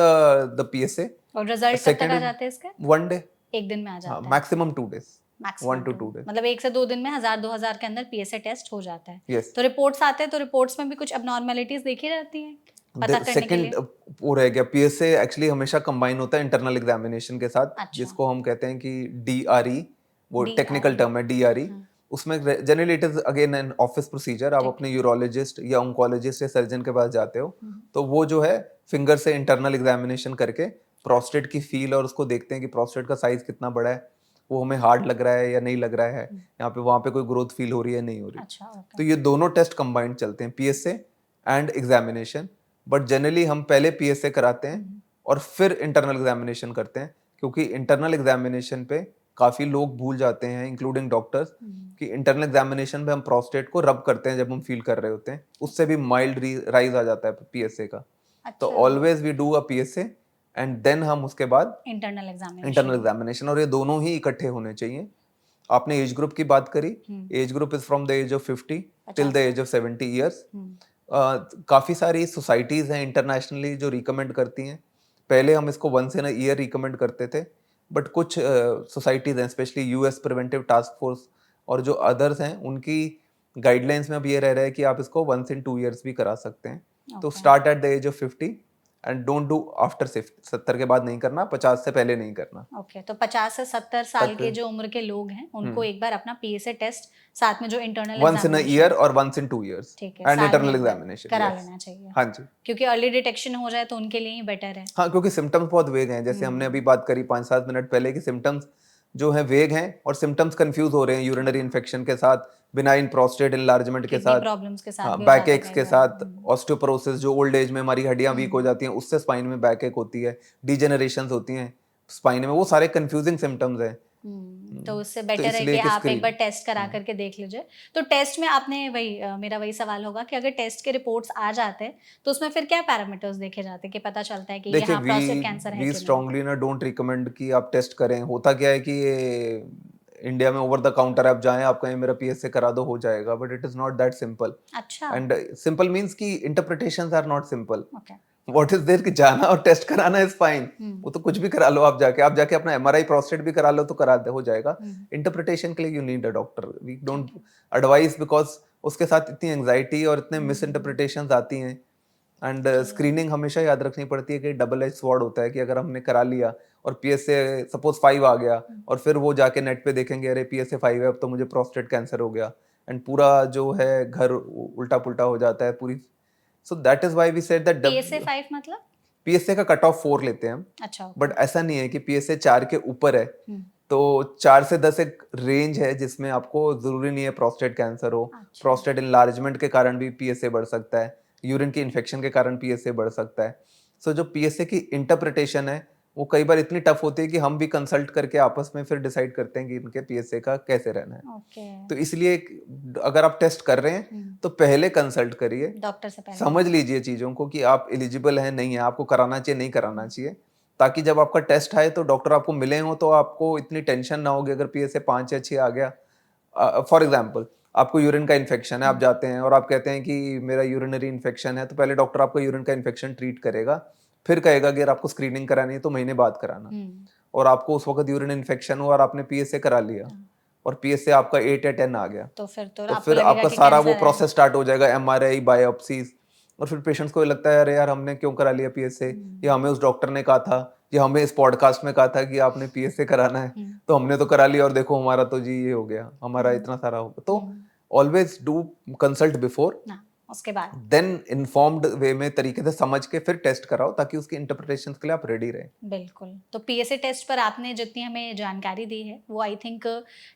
the PSA. और रिजल्ट कब तक सेकंड आ इज जाते हैं इसके? 1 डे। एक दिन में आ हाँ, जाता है, मैक्सिमम 2 days। 1 मैक्सिमम to 2 2 दिन, days। मतलब 1 से 2 दिन में 1000-2000 के अंदर पीएसए टेस्ट हो जाता है। यस। तो रिपोर्ट्स आते हैं, तो रिपोर्ट्स में भी कुछ अबनॉर्मलिटीज देखी जाती हैं पता करने के सेकंड लिए? वो रह गया। पीएसए एक्चुअली हमेशा कंबाइन होता है इंटरनल एग्जामिनेशन के साथ अच्छा, जिसको हम कहते हैं कि डीआरई। वो टेक्निकल डीआरई, टर्म है डीआरई। हाँ, उसमें generally it is again an office procedure. आप ठीक अपने है। यूरोलॉजिस्ट या ऑन्कोलॉजिस्ट या सर्जन के पास जाते हो हम्म, तो वो जो है फिंगर से इंटरनल एग्जामिनेशन करके प्रोस्टेट की फील और उसको देखते हैं कि प्रोस्टेट का साइज कितना बड़ा है, वो हमें हार्ड लग रहा है या नहीं लग रहा है, यहाँ पे वहाँ पे कोई ग्रोथ फील हो रही है नहीं हो रही। अच्छा, ओके। तो ये दोनों टेस्ट कंबाइंड चलते हैं, PSA and examination. But generally हम पहले पीएसए कराते हैं और फिर इंटरनल एग्जामिनेशन करते हैं क्योंकि इंटरनल एग्जामिनेशन पे काफी लोग भूल जाते हैं इंक्लूडिंग डॉक्टर्स कि इंटरनल एग्जामिनेशन में हम प्रोस्टेट को रब करते हैं जब हम फील कर रहे होते हैं, उससे भी माइल्ड राइज आ जाता है पीएसए का। तो अच्छा, always we do a PSA and then हम उसके बाद इंटरनल इंटरनल एग्जामिनेशन। एग्जामिनेशन। और ये दोनों ही इकट्ठे होने चाहिए। आपने एज ग्रुप की बात करी। Age group is from the age of 50 till the 50 age साल। Of 70 years. काफी सारी सोसाइटीज हैं इंटरनेशनली जो रिकमेंड करती हैं। पहले हम इसको once in a year recommend करते थे बट कुछ सोसाइटीज हैं specially US preventive task force और जो अदर्स हैं उनकी गाइडलाइंस में अब ये रह रहा है कि आप इसको वंस इन 2 years भी करा सकते हैं। तो okay, start at the age of 50 and don't do after 70 के बाद नहीं करना, 50 से पहले नहीं करना। ओके। तो 50 से 70 साल के जो उम्र के लोग हैं उनको एक बार अपना पीएसए टेस्ट, साथ में जो internal once in a examination, year और वंस इन 2 years ठीक है, एंड साल में इंटरनल एक बार एग्जामिनेशन। करा यस। लेना चाहिए, हाँ जी। क्योंकि अर्ली डिटेक्शन हो जाए तो उनके लिए ही बेटर है। हाँ, क्योंकि सिम्टम्स बहुत वेग हैं। जैसे हमने अभी बात करी 5-7 मिनट पहले कि सिम्टम्स जो है वेग हैं और सिम्टम्स कंफ्यूज हो रहे हैं यूरिनरी इन्फेक्शन के साथ, बिनाइन प्रोस्टेट इनलार्जमेंट के किडनी साथ, प्रॉब्लम्स के साथ हाँ भी हो बैक जाता है एक्स कई के बार। साथ, ऑस्टियोपोरोसिस जो ओल्ड एज में हमारी हड्डियां वीक हो जाती हैं उससे स्पाइन में बैक एक होती है, डिजेनरेशन होती हैं स्पाइन में, वो सारे कंफ्यूजिंग सिम्टम्स हैं। तो उससे तो बेटर है इसलिए कि कि आप एक बार स्क्रीन टेस्ट करा करके देख लीजिए। तो टेस्ट में आपने वही मेरा वही सवाल होगा कि अगर टेस्ट के रिपोर्ट्स आ जाते हैं तो उसमें फिर क्या पैरामीटर्स देखे जाते हैं कि पता चलता है कि ये देखिए हाँ प्रोस्टेट कैंसर है वी कि नहीं? स्ट्रांगली ना डोंट रिकमेंड कि आप टेस्ट करें। होता क्या है कि ये इंडिया में ओवर द काउंटर आप जाएं आप कहें मेरा पीएसए करा दो हो जाएगा, but it is not that simple. अच्छा, एंड सिंपल मींस कि interpretations are not simple. Okay. What is there कि जाना और टेस्ट कराना इज फाइन। वो तो कुछ भी करा लो, आप जाके अपना एमआरआई प्रोस्टेट भी करा लो तो करा दे हो जाएगा। इंटरप्रिटेशन के लिए you need a doctor. We don't advise because उसके साथ इतनी एंजाइटी और इतने मिस इंटरप्रिटेशंस आती हैं। एंड स्क्रीनिंग हमेशा याद रखनी पड़ती है कि डबल एज स्वॉर्ड होता है कि अगर हमने करा लिया और पीएसए सपोज 5 आ गया और फिर वो जाके नेट पे देखेंगे अरे पीएसए 5 है अब तो मुझे प्रोस्टेट कैंसर हो गया, एंड पूरा जो है घर उल्टा पुल्टा हो जाता है पूरी। So that is why we said that PSA 5 मतलब? पीएसए का कट ऑफ 4 लेते हैं हम। अच्छा, ओके। बट ऐसा नहीं है कि पीएसए 4 के ऊपर है तो 4 से 10 एक रेंज है जिसमें आपको जरूरी नहीं है प्रोस्टेट कैंसर हो। अच्छा, प्रोस्टेट इनलार्जमेंट के कारण भी पीएसए बढ़ सकता है, यूरिन की इन्फेक्शन के कारण पीएसए बढ़ सकता है। सो जो पीएसए की इंटरप्रिटेशन है वो कई बार इतनी टफ होती है कि हम भी कंसल्ट करके आपस में फिर डिसाइड करते हैं कि इनके पीएसए का कैसे रहना है। ओके। तो इसलिए अगर आप टेस्ट कर रहे हैं तो पहले कंसल्ट करिए, डॉक्टर से पहले समझ लीजिए चीजों को कि आप एलिजिबल हैं नहीं है, आपको कराना चाहिए नहीं कराना चाहिए, ताकि जब आपका टेस्ट आए तो डॉक्टर आपको मिले हो तो आपको इतनी टेंशन ना होगी अगर पीएसए 5 या 6 आ गया फॉर एग्जाम्पल आपको यूरिन का इन्फेक्शन है, आप जाते हैं और आप कहते हैं कि मेरा यूरिनरी इन्फेक्शन है, तो पहले डॉक्टर आपका यूरिन का इन्फेक्शन ट्रीट करेगा, फिर कहेगा कि अगर आपको स्क्रीनिंग करानी है तो महीने बाद कराना। और आपको उस वक्त यूरिन इन्फेक्शन हुआ और आपने पीएसए करा लिया और पीएसए आपका 8 या 10 आ गया, तो फिर तो फिर आपका सारा वो प्रोसेस स्टार्ट हो जाएगा, एमआरआई, बायोप्सीज, और फिर पेशेंट्स को लगता है अरे यार हमने क्यों करा लिया पीएसए, या हमें उस डॉक्टर ने कहा था, या हमें इस पॉडकास्ट में कहा था कि आपने पीएसए कराना है, तो हमने तो करा लिया और देखो हमारा तो जी ये हो गया, हमारा इतना सारा हो गया। तो ऑलवेज डू कंसल्ट बिफोर, उसके बाद देन इन्फॉर्म्ड वे में तरीके से समझ के फिर टेस्ट कराओ, ताकि उसकी इंटरप्रिटेशन के लिए आप रेडी रहें। बिल्कुल। तो पीएसए टेस्ट पर आपने जितनी हमें जानकारी दी है वो आई थिंक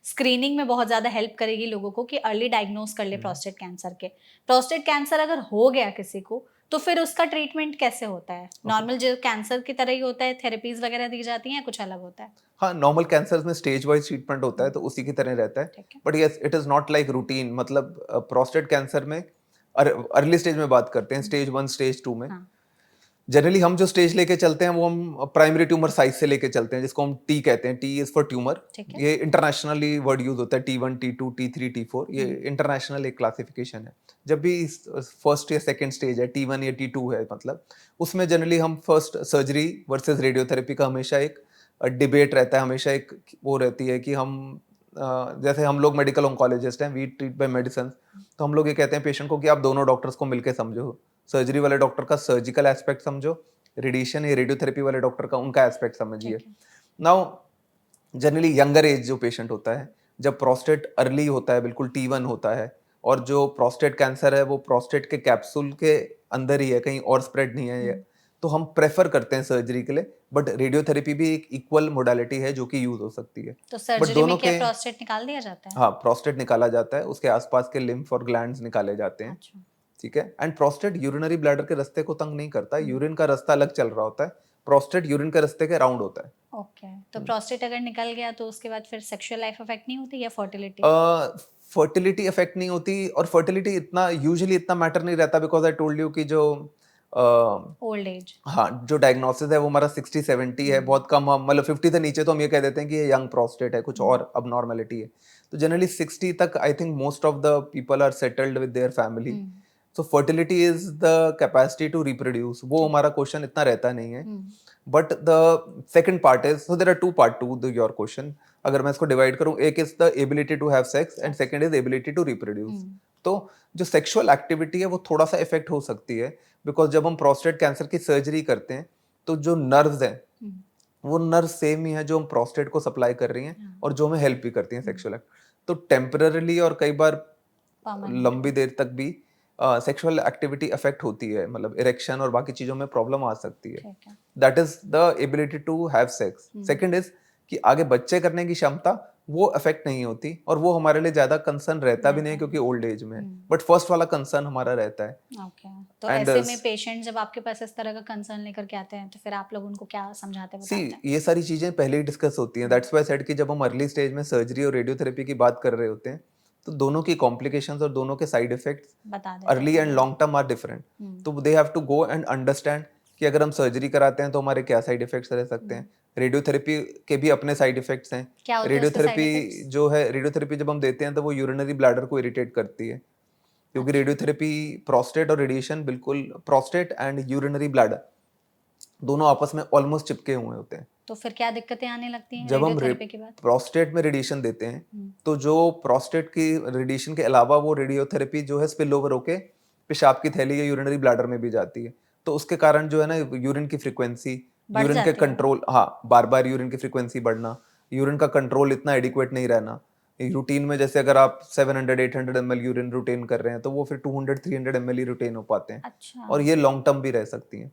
स्क्रीनिंग में बहुत ज़्यादा हेल्प करेगी लोगों को कि अर्ली डायग्नोज कर ले प्रोस्टेट कैंसर के। प्रोस्टेट कैंसर अगर हो गया किसी को तो फिर उसका ट्रीटमेंट कैसे होता है? नॉर्मल जो कैंसर की तरह ही होता है, थेरेपीज वगैरह दी जाती हैं, कुछ अलग होता है? हाँ, नॉर्मल कैंसर में स्टेज वाइज ट्रीटमेंट होता है, तो उसी की तरह रहता है, but yes it is not like routine. मतलब प्रोस्टेट कैंसर में अर्ली स्टेज में बात करते हैं, स्टेज 1 स्टेज 2 में जनरली हम जो स्टेज लेके चलते हैं वो हम प्राइमरी ट्यूमर साइज से लेके चलते हैं, जिसको हम टी कहते हैं। टी इज फॉर ट्यूमर, ये इंटरनेशनली वर्ड यूज होता है, T1, T2, T3, T4, ये इंटरनेशनल एक क्लासिफिकेशन है। जब भी फर्स्ट या सेकंड स्टेज है, T1 या T2 है, मतलब उसमें जनरली हम फर्स्ट सर्जरी वर्सेस रेडियोथेरेपी का हमेशा एक डिबेट रहता है, हमेशा एक वो रहती है कि हम जैसे हम लोग मेडिकल ऑन्कोलॉजिस्ट हैं, वी ट्रीट बाय मेडिसिन, तो हम लोग ये कहते हैं पेशेंट को कि आप दोनों डॉक्टर्स को मिलकर समझो, सर्जरी वाले डॉक्टर का सर्जिकल एस्पेक्ट समझो, रेडिएशन या रेडियोथेरेपी वाले डॉक्टर का उनका एस्पेक्ट समझिए। नाउ जनरली यंगर एज जो पेशेंट होता है, जब प्रोस्टेट अर्ली होता है, बिल्कुल T1 होता है, और जो प्रोस्टेट कैंसर है वो प्रोस्टेट के कैप्सूल के अंदर ही है, कहीं और स्प्रेड नहीं है ये, तो हम प्रेफर करते हैं सर्जरी के लिए, बट रेडियोथेरेपी भी एक इक्वल मोडालिटी है जो कि यूज हो सकती है। तो सर्जरी में क्या प्रोस्टेट निकाल दिया जाता है? हाँ, प्रोस्टेट निकाला जाता है, उसके आसपास के लिम्फ और ग्लैंड्स निकाले जाते हैं। अच्छा। ठीक है। एंड प्रोस्टेट यूरिनरी ब्लैडर के रास्ते को तंग नहीं करता, यूरिन का रास्ता अलग चल रहा होता है, प्रोस्टेट यूरिन के रास्ते के राउंड होता है। ओके। तो प्रोस्टेट अगर निकल गया तो उसके बाद फिर सेक्सुअल लाइफ अफेक्ट नहीं होती या फर्टिलिटी? फर्टिलिटी अफेक्ट नहीं होती, और फर्टिलिटी इतना यूजुअली इतना मैटर नहीं रहता, बिकॉज आई टोल्ड यू कि जो ओल्ड एज, हाँ, जो डायग्नोसिस है वो हमारा 60-70 है, बहुत कम, हम मतलब 50 से नीचे तो हम ये कह देते हैं कि ये यंग प्रोस्टेट है, कुछ और अब नॉर्मेलिटी है। तो जनरली 60 तक I think most of the people are settled with their family. So fertility is the capacity to reproduce, वो हमारा क्वेश्चन इतना रहता नहीं है। But the second part is, so there are two part to the your question, अगर मैं इसको divide करूं, एक is the ability to have sex and second is ability to reproduce. तो जो सेक्सुअल एक्टिविटी है वो थोड़ा सा इफेक्ट हो सकती है, बिकॉज जब हम प्रोस्टेट कैंसर की सर्जरी करते हैं तो जो नर्व्स हैं वो नर्व सेम ही है जो हम प्रोस्टेट को सप्लाई कर रही हैं और जो हमें हेल्प भी करती हैं सेक्सुअल एक्ट। तो टेम्पररीली और कई बार लंबी देर तक भी सेक्सुअल एक्टिविटी अफेक्ट होती है, मतलब इरेक्शन और बाकी चीजों में प्रॉब्लम आ सकती है। That is the ability to have sex. Second is कि आगे बच्चे करने की क्षमता, वो अफेक्ट नहीं होती, और वो हमारे लिए ज्यादा कंसर्न रहता भी नहीं क्योंकि ओल्ड एज में, बट फर्स्ट वाला कंसर्न हमारा रहता है। ओके। तो ऐसे में पेशेंट जब आपके पास इस तरह का कंसर्न लेकर के आते हैं तो फिर आप लोग उनको क्या समझाते हैं, बताते हैं? ये सारी चीजें पहले ही डिस्कस होती हैं, दैट्स व्हाई सेड कि जब हम अर्ली स्टेज में सर्जरी और रेडियोथेरेपी की बात कर रहे होते हैं तो दोनों की कॉम्प्लिकेशंस और दोनों के side effects early and long term are different. तो they have to go and understand कि अगर हम सर्जरी कराते हैं तो हमारे क्या साइड इफेक्ट्स रह सकते हैं, रेडियोथेरेपी के भी अपने साइड इफेक्ट्स हैं। रेडियोथेरेपी जो है, रेडियोथेरेपी जब हम देते हैं तो वो यूरिनरी ब्लैडर को इरिटेट करती है, क्योंकि रेडियोथेरेपी प्रोस्टेट और रेडिएशन बिल्कुल, प्रोस्टेट एंड यूरिनरी ब्लैडर दोनों आपस में ऑलमोस्ट चिपके हुए होते हैं। तो फिर क्या दिक्कतें आने लगती हैं जब हम प्रोस्टेट में रेडिएशन देते हैं तो जो प्रोस्टेट की रेडिएशन के अलावा वो रेडियोथेरेपी जो है स्पिल ओवर होके पेशाब की थैली या यूरिनरी ब्लैडर में भी जाती है, तो उसके कारण जो है ना यूरिन की फ्रीक्वेंसी, यूरिन के कंट्रोल, हाँ, बार बार यूरिन की फ्रीक्वेंसी बढ़ना, यूरिन का कंट्रोल इतना एडिक्वेट नहीं रहना। रूटीन में जैसे अगर आप 700-800 ml यूरिन रूटीन कर रहे हैं तो वो फिर 200-300 ml ही रूटीन हो पाते हैं। अच्छा। और ये लॉन्ग टर्म भी रह सकती हैं।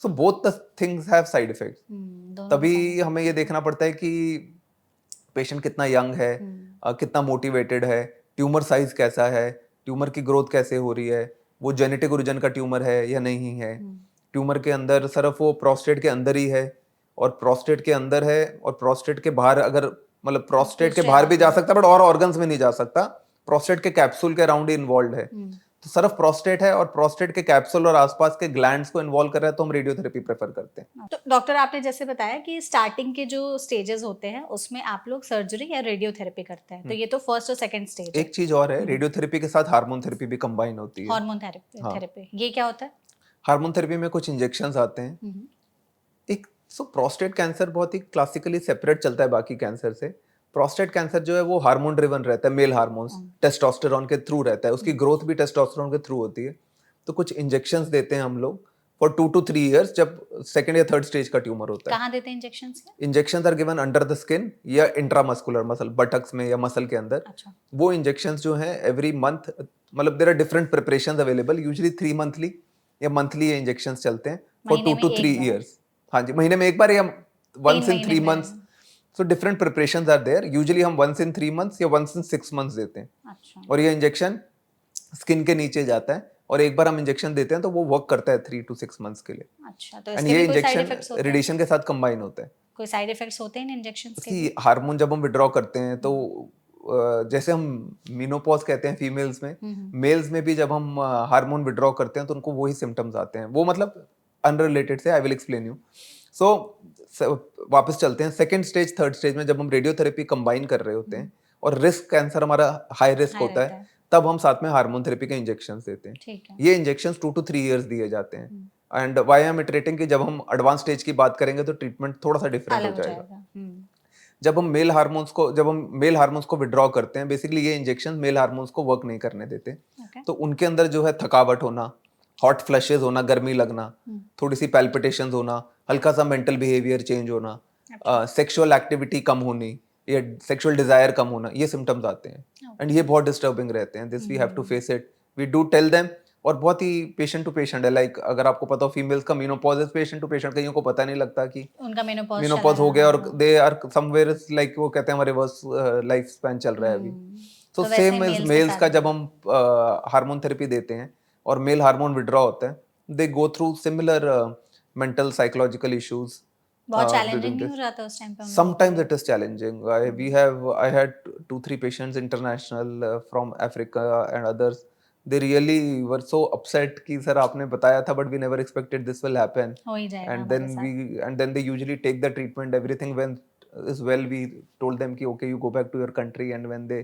So both the things have side effects. तभी हमें ये देखना पड़ता है कि पेशेंट कितना यंग है, कितना मोटिवेटेड है, ट्यूमर साइज कैसा है, ट्यूमर की ग्रोथ कैसे हो रही है, वो जेनेटिक ओरिजिन का ट्यूमर है या नहीं है, ट्यूमर के अंदर सिर्फ वो प्रोस्टेट के अंदर ही है और प्रोस्टेट के अंदर है और प्रोस्टेट के बाहर, अगर मतलब प्रोस्टेट के बाहर भी जा सकता है बट और ऑर्गन्स में नहीं जा सकता, प्रोस्टेट के कैप्सूल के अराउंड ही इन्वॉल्व है। तो तो सिर्फ प्रोस्टेट है और प्रोस्टेट के कैप्सूल और आसपास के ग्लैंड्स को इन्वॉल्व कर रहा है तो हम रेडियोथेरेपी प्रेफर करते हैं। तो डॉक्टर आपने जैसे बताया कि स्टार्टिंग के जो स्टेजेस होते हैं उसमें आप लोग सर्जरी या रेडियोथेरेपी करते हैं, तो ये तो फर्स्ट और सेकंड स्टेज है। एक चीज और है, रेडियोथेरेपी के साथ हार्मोन थेरेपी भी कंबाइन होती है। हार्मोन हाँ, थेरेपी ये क्या होता है? हार्मोन थेरेपी में कुछ इंजेक्शंस आते हैं। एक प्रोस्टेट कैंसर बहुत ही क्लासिकली सेपरेट चलता है बाकी कैंसर से। प्रोस्टेट कैंसर जो है वो हार्मोन ड्रिवन रहता है, मेल हार्मोन्स टेस्टोस्टेरोन के थ्रू रहता है, उसकी ग्रोथ भी टेस्टोस्टेरोन के थ्रू होती है। तो कुछ इंजेक्शंस देते हैं हम लोग फॉर 2 to 3 इयर्स जब सेकंड या थर्ड स्टेज का ट्यूमर होता है। कहाँ देते हैं injections? Injections are given under the skin या इंट्रामस्कुलर मसल, बटक्स में या मसल के अंदर। अच्छा। वो इंजेक्शंस जो हैं एवरी मंथ, मतलब there are different preparations available, usually 3 monthly या मंथली ये इंजेक्शंस चलते हैं फॉर 2 to 3 इयर्स। हाँ जी, महीने में एक बार या once in 3 months. So different preparations are there. Usually हम वंस इन 3 मंथ्स या वंस इन 6 मंथ्स देते हैं। अच्छा। और ये इंजेक्शन स्किन के नीचे जाता है और एक बार हम इंजेक्शन देते हैं तो वो वर्क करता है 3 to 6 मंथ्स के लिए। अच्छा, तो एंड इसके ये भी कोई साइड इंजेक्शन इफेक्ट्स होते हैं? रेडिएशन के साथ कंबाइन होता है। कोई साइड इफेक्ट्स होते हैं इन इंजेक्शंस के? कि हार्मोन जब हम विड्रॉ करते हैं तो जैसे हम मीनोपॉज कहते हैं फीमेल्स में, मेल्स में भी जब हम हार्मोन विड्रॉ करते हैं तो उनको वही सिम्टम्स आते हैं। वो मतलब अनरिलेटेड से, आई विल एक्सप्लेन यू। सो वापस चलते हैं सेकंड स्टेज थर्ड स्टेज में जब हम रेडियोथेरेपी कंबाइन कर रहे होते हैं और रिस्क कैंसर हमारा हाई रिस्क होता है, तब हम साथ में हार्मोन थेरेपी के इंजेक्शंस देते हैं। ठीक है। ये इंजेक्शंस 2 to 3 इयर्स दिए जाते हैं। And why I am iterating कि जब हम एडवांस स्टेज की बात करेंगे तो ट्रीटमेंट थोड़ा सा डिफरेंट हो जाएगा। जब हम मेल हार्मोन्स को विड्रॉ करते हैं, बेसिकली ये इंजेक्शन मेल हार्मोन्स को वर्क नहीं करने देते। तो उनके अंदर जो है थकावट होना, हॉट फ्लशेस होना, गर्मी लगना, थोड़ी सी पैल्पिटेशंस होना, हल्का सा मेंटल बिहेवियर चेंज होना, सेक्सुअल एक्टिविटी कम होनी या सेक्सुअल डिजायर कम होना, ये सिम्टम्स आते हैं। एंड ये बहुत डिस्टर्बिंग रहते हैं। This we have to face it, we do tell them. और बहुत ही पेशेंट टू पेशेंट है। लाइक अगर आपको पता हो फीमेल्स का menopause is patient to patient, कईयों को पता नहीं लगता कि उनका मेनोपॉज हो गया और दे आर समवेयर लाइक वो कहते हैं हमारे रिवर्स लाइफ स्पैन चल रहा है अभी। तो सेम इज मेल्स का जब हम हार्मोन थेरेपी देते हैं और मेल हार्मोन विड्रॉ होता है, they go through similar mental psychological issues. बहुत चैलेंजिंग नहीं हो जाता उस टाइम पे? Sometimes it is challenging. I had 2 3 patients international from Africa and others. They really were so upset कि सर आपने बताया था but we never expected this will happen. हो ही जाएगा And हमारे then साथ। and then they usually take the treatment. Everything went is well. We told them कि okay you go back to your country, and when they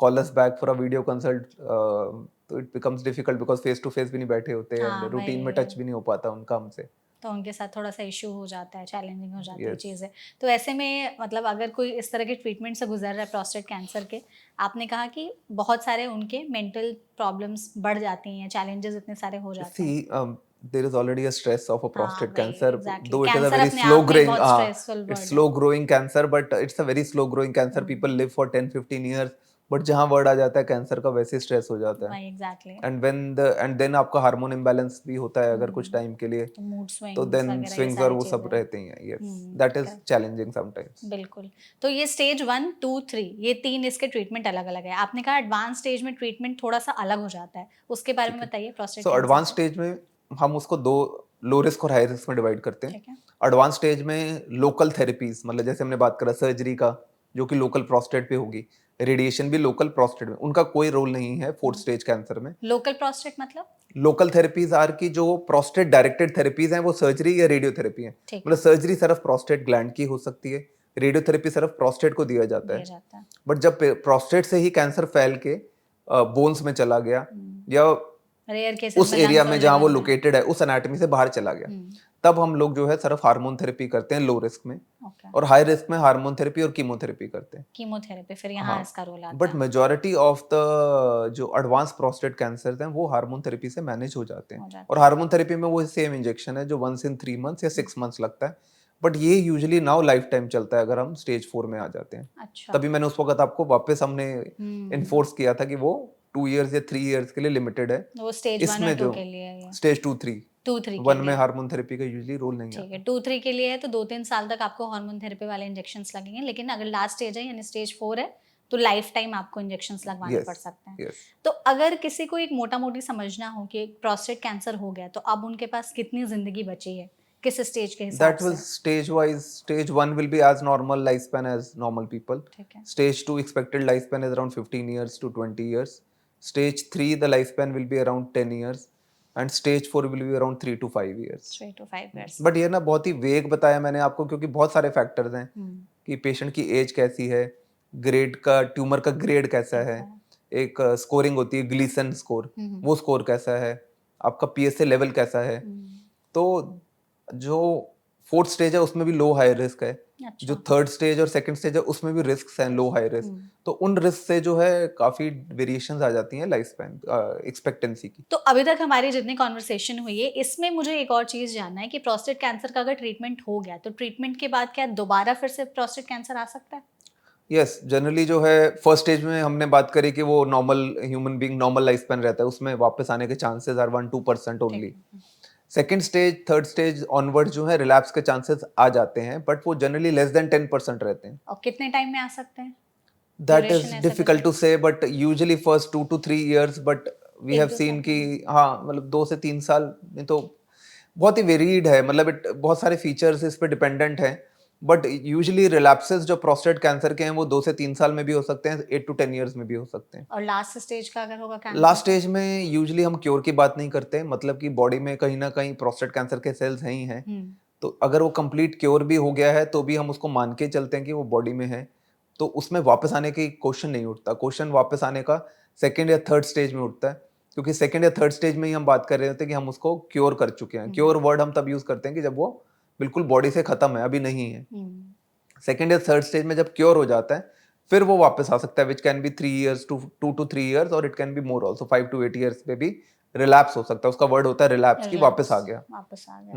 call us back for a video consult, तो it becomes difficult because face to face भी नहीं बैठे होते and routine में touch भी नहीं हो पाता उनका हमसे। तो उनके साथ थोड़ा सा इशू हो जाता है, चैलेंजिंग हो जाती है Yes. चीज़ें। तो ऐसे में मतलब अगर कोई इस तरह के ट्रीटमेंट से गुजर रहा है प्रोस्टेट कैंसर के, आपने कहा कि बहुत सारे उनके मेंटल प्रॉब्लम्स बढ़ जाती हैं, चैलेंजेस इतने सारे हो जाते हैं। See, there is already a stress of a prostate वही, cancer, exactly. though it is a cancer very अपने slow आप में growing, बहुत स्ट्रेसफुल it's वर्ड है। slow growing cancer, but it's a very slow growing cancer. People live for 10-15 years, but जहाँ word आ जाता है cancer का वैसे स्ट्रेस हो जाता है। वही एग्जैक्टली। एंड देन आपका हार्मोन इम्बैलेंस भी होता है अगर कुछ टाइम के लिए, तो मूड तो स्विंग्स देन वगैरह ये स्विंग्स और सारी वो सब चीज़ें। रहते ही हैं। Yes, that is challenging sometimes. बिल्कुल। तो ये स्टेज 1, 2, 3 ये 3 इसके ट्रीटमेंट अलग अलग है। आपने कहा एडवांस स्टेज में ट्रीटमेंट थोड़ा सा अलग हो जाता है, उसके बारे में बताइए प्रोस्टेट सो कैंसर एडवांस का। स्टेज में हम उसको दो लो रिस्क और हाई रिस्क में डिवाइड करते हैं। ठीक है। एडवांस स्टेज में लोकल थेरेपीज, मतलब जैसे हमने बात करा सर्जरी का जो कि लोकल प्रोस्टेट पे होगी, रेडिएशन भी लोकल प्रोस्टेट में, उनका कोई रोल नहीं है फोर्थ स्टेज कैंसर में। लोकल प्रोस्टेट मतलब? लोकल थेरेपीज आर की जो प्रोस्टेट डायरेक्टेड थेरेपीज हैं वो सर्जरी या रेडियोथेरेपी है। ठीक मतलब सर्जरी सिर्फ प्रोस्टेट ग्लैंड की हो सकती है, रेडियोथेरेपी सिर्फ प्रोस्टेट को दिया जाता दिया है। जाता है। बट जब प्रोस्टेट से ही कैंसर फैल के बोन्स में चला गया या रेयर केसेस उस में एरिया lungs में और जहाँ वो liver में। लोकेटेड है उस एनाटॉमी से बाहर चला गया, तब हम लोग जो है सिर्फ हार्मोन थेरेपी करते हैं लो रिस्क में। ओके। और हाई रिस्क में हार्मोन थेरेपी और कीमोथेरेपी करते हैं। कीमोथेरेपी फिर यहाँ हाँ, इसका रोल आता बट है। मेजॉरिटी ऑफ द जो एडवांस प्रोस्टेट कैंसर हैं वो हार्मोन थेरेपी से मैनेज हो जाते हो हैं। जाते और हार्मोन थेरेपी में वो सेम इंजेक्शन है जो वंस इन 3 मंथ्स या 6 मंथ्स लगता है। बट ये यूजुअली नाउ लाइफ टाइम चलता है अगर हम स्टेज 4 में आ जाते हैं। अच्छा। तभी मैंने उस वक्त आपको वापस हमने इन्फोर्स किया था कि वो 2 इयर्स या 3 इयर्स के लिए लिमिटेड है। वो स्टेज 1 और इसमें 2 जो के लिए है ये। स्टेज 2 3 2, 3 के 1 में लिए। हार्मोन थेरेपी का यूजुअली रोल नहीं ठीक आता। है, 2, 3 के लिए है तो 2-3 साल तक आपको हार्मोन थेरेपी वाले इंजेक्शंस लगेंगे, लेकिन अगर लास्ट स्टेज है यानी स्टेज 4 है तो लाइफ टाइम आपको इंजेक्शंस लगवाने पड़ सकते हैं। यस। तो अगर किसी को एक मोटा-मोटी समझना हो कि प्रोस्टेट कैंसर हो गया तो अब उनके पास कितनी जिंदगी बची है, किस स्टेज के हिसाब That will से? stage wise. Stage 1 will be as normal lifespan as normal people. ठीक है। Stage 2 expected lifespan is around 15 years to 20 years. Stage 3 the lifespan will be around 10 years and stage 4 will be around 3 to 5 years. 3 to 5 years. But ये ना बहुत ही वेग बताया मैंने आपको, क्योंकि बहुत सारे फैक्टर्स हैं कि पेशेंट की एज कैसी है, ग्रेड का ट्यूमर का ग्रेड कैसा है, एक स्कोरिंग होती है ग्लीसन स्कोर, वो स्कोर कैसा है, आपका पीएसए लेवल कैसा है। तो जो फोर्थ स्टेज है उसमें भी लो हाई रिस्क है, जो थर्ड स्टेज और सेकंड स्टेज है उसमें भी रिस्क हैं लो हाई रिस्क। तो उन रिस्क से जो है काफी वेरिएशंस आ जाती हैं लाइफ स्पैन एक्सपेक्टेंसी की। तो अभी तक हमारी जितनी कॉन्वर्सेशन हुई है इसमें मुझे एक और चीज जानना है कि प्रोस्टेट कैंसर का अगर ट्रीटमेंट हो गया तो ट्रीटमेंट के बाद क्या दोबारा फिर से प्रोस्टेट कैंसर आ सकता है? यस, जनरली जो है फर्स्ट स्टेज में हमने बात करी कि वो normal human being normal life span रहता है, उसमें वापस आने के chances are 1-2% only. Second stage third stage onward जो है रिलैप्स के चांसेस आ जाते हैं, बट वो जनरली लेस देन 10% रहते हैं। और कितने टाइम में आ सकते हैं? That is difficult to say, but usually first 2 to 3 years, but we have seen कि हाँ मतलब 2 से 3 साल में तो बहुत ही वेरीड है, मतलब बहुत सारे फीचर्स इस पे डिपेंडेंट हैं, बट यूजुअली रिलैप्सेस जो प्रोस्टेट कैंसर के हैं वो 2 से 3 साल में भी हो सकते हैं, 8 to 10 years में भी हो सकते हैं। और लास्ट स्टेज का अगर होगा कैंसर? लास्ट स्टेज में यूजुअली हम क्योर की बात नहीं करते, मतलब कि बॉडी में कहीं ना कहीं प्रोस्टेट कैंसर के सेल्स हैं ही हैं, तो अगर वो कंप्लीट क्योर भी हो गया है तो भी हम उसको मान के चलते हैं कि वो बॉडी में है, तो उसमें वापस आने की क्वेश्चन नहीं उठता। क्वेश्चन वापस आने का सेकंड या थर्ड स्टेज में उठता है, क्योंकि सेकंड या थर्ड स्टेज में ही हम बात कर रहे होते हैं कि हम उसको क्योर कर चुके हैं। क्योर वर्ड हम तब यूज करते हैं कि जब वो बिल्कुल बॉडी से खत्म है, अभी नहीं है। सेकंड या थर्ड स्टेज में जब क्योर हो जाता है फिर वो वापस आ सकता है, which can be 3 years to 2 to 3 years, और it can be more also 5 to 8 years पे भी रिलैप्स हो सकता है। उसका वर्ड होता है रिलैप्स की वापस आ गया।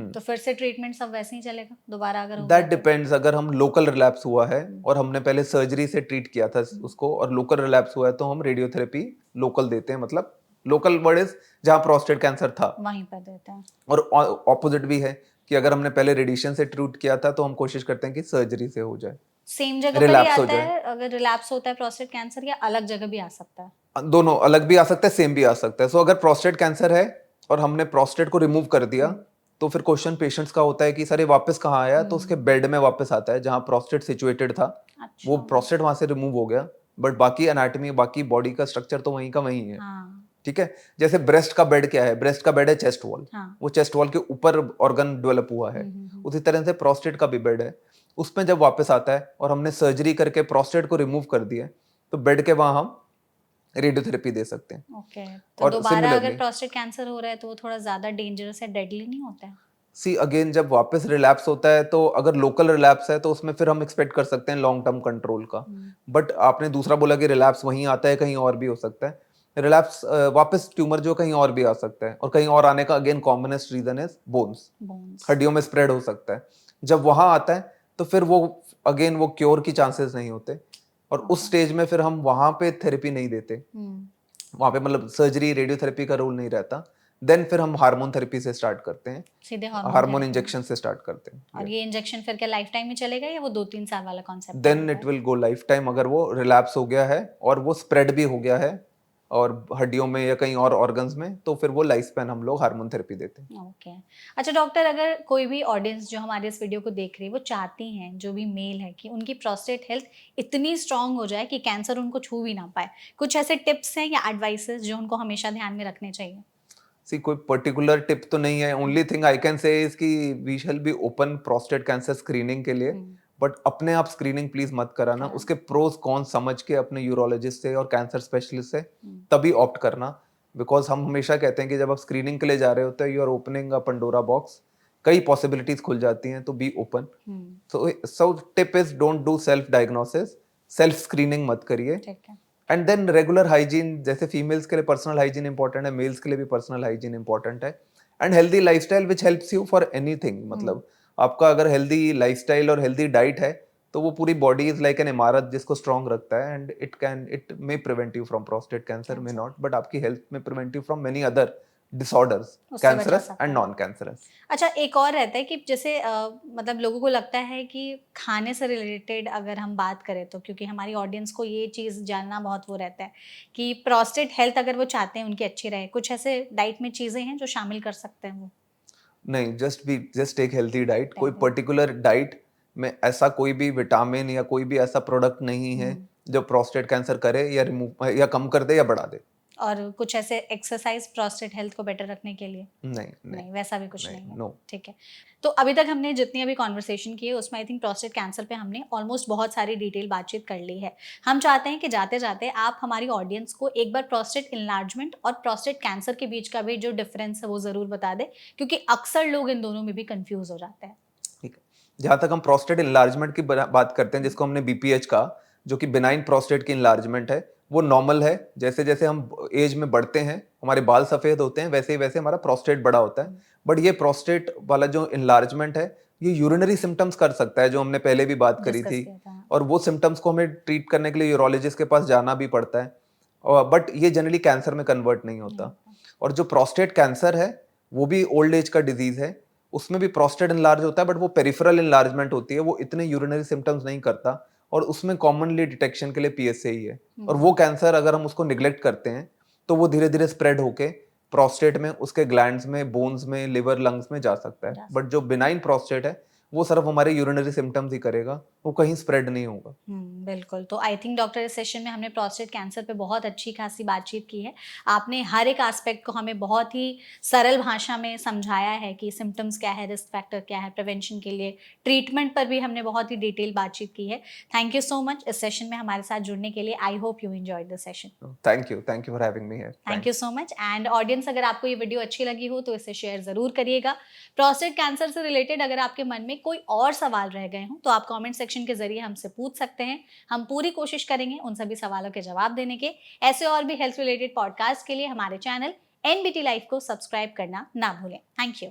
तो फिर से ट्रीटमेंट सब वैसे ही चलेगा दोबारा अगर दैट डिपेंड्स। अगर हम लोकल रिलैप्स हुआ है और हमने पहले सर्जरी से ट्रीट किया था उसको, और लोकल रिलैप्स हुआ है तो हम रेडियोथेरेपी लोकल देते हैं, मतलब लोकल वर्ड इज जहाँ प्रोस्टेट कैंसर था वहीं पर देते हैं। और ऑपोजिट भी है कि अगर हमने पहले रेडिएशन से ट्रीट किया था तो हम कोशिश करते हैं कि सर्जरी से हो जाए। सेम जगह पर ही आता है अगर रिलैप्स होता है प्रोस्टेट कैंसर, या अलग जगह भी आ सकता है? दोनों, अलग भी आ सकता है, सेम भी आ सकता है। सो अगर प्रोस्टेट कैंसर है और हमने प्रोस्टेट को रिमूव कर दिया तो फिर क्वेश्चन पेशेंट्स का होता है कि सर ये वापस कहाँ आया, तो उसके बेड में वापस आता है जहाँ प्रोस्टेट सिचुएटेड था। वो प्रोस्टेट वहां से रिमूव हो गया, बट बाकी एनाटॉमी बाकी बॉडी का स्ट्रक्चर तो वहीं का वहीं है। ठीक है, जैसे ब्रेस्ट का बेड क्या है, ब्रेस्ट का बेड है चेस्ट वॉल, वो चेस्ट वॉल के ऊपर ऑर्गन डेवलप हुआ है। उसी तरह से प्रोस्टेट का भी बेड है, उसमें जब वापस आता है और हमने सर्जरी करके प्रोस्टेट को रिमूव कर दिया तो बेड के वहां हम रेडियोथेरेपी दे सकते हैं। ओके, तो दोबारा अगर प्रोस्टेट कैंसर हो रहा है तो वो थोड़ा ज्यादा डेंजरस है, डेडली नहीं होता है? सी अगेन, जब वापस रिलैप्स होता है तो अगर लोकल रिलैप्स है तो उसमें फिर हम एक्सपेक्ट कर सकते हैं लॉन्ग टर्म कंट्रोल का। बट आपने दूसरा बोला कि रिलैप्स वहीं आता है, कहीं और भी हो सकता है। रिलैप्स वापस ट्यूमर जो कहीं और भी आ सकता है, और कहीं और आने का again commonest reason is bones, हड्डियों में स्प्रेड हो सकता है। जब वहां आता है तो फिर वो अगेन वो क्योर की चांसेस नहीं होते, और उस स्टेज में फिर हम वहां पे थेरेपी नहीं देते, वहां पे मतलब सर्जरी रेडियोथेरेपी का रोल नहीं रहता। देन फिर हम हार्मोन थेरेपी से स्टार्ट करते हैं, सीधे हार्मोन इंजेक्शन से स्टार्ट करते हैं। और ये इंजेक्शन फिर क्या लाइफ टाइम ही चलेगा या वो 2-3 साल वाला concept? Then it will go life time. अगर वो रिलैप्स हो गया है और वो स्प्रेड भी हो गया है और हड्डियों में या कहीं और ऑर्गन्स में, तो फिर वो लाइफ स्पैन हम लोग हार्मोन थेरेपी देते हैं। ओके। अच्छा डॉक्टर, अगर कोई भी ऑडियंस जो हमारे इस वीडियो को देख रही है वो चाहती हैं, जो भी मेल है, कि उनकी प्रोस्टेट हेल्थ इतनी स्ट्रांग हो जाए कि कैंसर उनको छू भी ना पाए, कुछ ऐसे टिप्स हैं या एडवाइसेस जो उनको हमेशा ध्यान में रखने चाहिए? सी कोई पर्टिकुलर टिप तो नहीं है, only thing I can say is कि we shall be open prostate cancer screening के लिए, बट अपने आप स्क्रीनिंग प्लीज मत कराना। उसके प्रोज कौन समझ के अपने यूरोलॉजिस्ट से और कैंसर स्पेशलिस्ट से तभी ऑप्ट करना, बिकॉज हम हमेशा कहते हैं कि जब आप स्क्रीनिंग के लिए जा रहे होते हैं you are opening a Pandora box, कई पॉसिबिलिटीज खुल जाती हैं, तो be open. So tip is don't do self diagnosis, self screening मत करिए। एंड देन रेगुलर हाइजीन, जैसे फीमेल्स के लिए पर्सनल हाइजीन इंपॉर्टेंट है, मेल्स के लिए भी पर्सनल हाइजीन इंपॉर्टेंट है। And healthy lifestyle which helps you for anything, मतलब आपका अगर हेल्दी लाइफस्टाइल और हेल्दी डाइट है तो वो पूरी बॉडी इज लाइक एन इमारत जिसको स्ट्रॉन्ग रखता है, and it may prevent you from prostate cancer, may not, but आपकी हेल्थ में prevent you from many other disorders, cancerous and non cancerous. अच्छा, एक और रहता है कि जैसे मतलब लोगों को लगता है कि खाने से रिलेटेड अगर हम बात करें तो, क्योंकि हमारी ऑडियंस को ये चीज़ जानना बहुत वो रहता है कि प्रोस्टेट हेल्थ अगर वो चाहते हैं उनकी अच्छी रहे, कुछ ऐसे डाइट में चीज़ें हैं जो शामिल कर सकते हैं वो? नहीं, जस्ट टेक हेल्थी डाइट। कोई पर्टिकुलर डाइट में ऐसा कोई भी विटामिन या कोई भी ऐसा प्रोडक्ट नहीं है जो प्रोस्टेट कैंसर करे या रिमूव या कम कर दे या बढ़ा दे। और कुछ ऐसे एक्सरसाइज प्रोस्टेट हेल्थ को बेटर रखने के लिए? नहीं, वैसा भी कुछ नहीं है। नो। ठीक है। तो अभी तक हमने जितनी अभी कॉन्वर्सेशन की है उसमें आई थिंक प्रोस्टेट कैंसर पे हमने ऑलमोस्ट बहुत सारी डिटेल बातचीत कर ली है। हम चाहते हैं कि जाते जाते आप हमारी ऑडियंस को एक बार प्रोस्टेट इनलार्जमेंट और प्रोस्टेट कैंसर के बीच का भी जो डिफरेंस है वो ज़रूर बता दें, क्योंकि अक्सर लोग इन दोनों में भी कंफ्यूज हो जाते हैं। ठीक है। जहाँ तक हम प्रोस्टेट इनलार्जमेंट की बात करते हैं, जिसको हमने बीपीएच कहा, जो कि बिनाइन प्रोस्टेट की इनलार्जमेंट है, वो नॉर्मल है। जैसे जैसे हम एज में बढ़ते हैं, हमारे बाल सफेद होते हैं, वैसे ही वैसे हमारा प्रोस्टेट बड़ा होता है। बट ये प्रोस्टेट वाला जो इनलार्जमेंट है, ये यूरिनरी सिम्टम्स कर सकता है, जो हमने पहले भी बात करी डिस्कस थी। किया था। और वो सिम्टम्स को हमें ट्रीट करने के लिए यूरोलॉजिस्ट के पास जाना भी पड़ता है, बट ये जनरली कैंसर में कन्वर्ट नहीं होता। और जो प्रोस्टेट कैंसर है, वो भी ओल्ड एज का डिजीज है। उसमें भी प्रोस्टेट इनलार्ज होता है, बट वो पेरिफेरल इनलार्जमेंट होती है, वो इतने यूरिनरी सिम्टम्स नहीं करता। और उसमें कॉमनली डिटेक्शन के लिए पीएसए ही है। और वो कैंसर अगर हम उसको निग्लेक्ट करते हैं, तो वो धीरे धीरे स्प्रेड होके प्रोस्टेट में, उसके ग्लैंड्स में, बोन्स में, लिवर, लंग्स में जा सकता है। बट जो बिनाइन प्रोस्टेट है, वो सिर्फ हमारे यूरिनरी सिम्टम्स ही करेगा, वो कहीं स्प्रेड नहीं होगा। बिल्कुल। तो आई थिंक डॉक्टर इस सेशन में हमने प्रोस्टेट कैंसर पे बहुत अच्छी खासी बातचीत की है। आपने हर एक एस्पेक्ट को हमें बहुत ही सरल भाषा में समझाया है कि सिम्टम्स क्या है, रिस्क फैक्टर क्या है, प्रिवेंशन के लिए ट्रीटमेंट पर भी हमने बहुत ही डिटेल बातचीत की है। थैंक यू सो मच इस सेशन में हमारे साथ जुड़ने के लिए। I hope you enjoyed the session. Thank you for having me here. Thank you so much. And audience, अगर आपको ये वीडियो अच्छी लगी हो तो इसे शेयर ज़रूर करिएगा। प्रोस्टेट कैंसर से रिलेटेड अगर आपके मन में कोई और सवाल रह गए हों तो आप कमेंट सेक्शन के जरिए हमसे पूछ सकते हैं। हम पूरी कोशिश करेंगे उन सभी सवालों के जवाब देने के। ऐसे और भी हेल्थ रिलेटेड पॉडकास्ट के लिए हमारे चैनल NBT लाइफ को सब्सक्राइब करना ना भूलें। Thank you.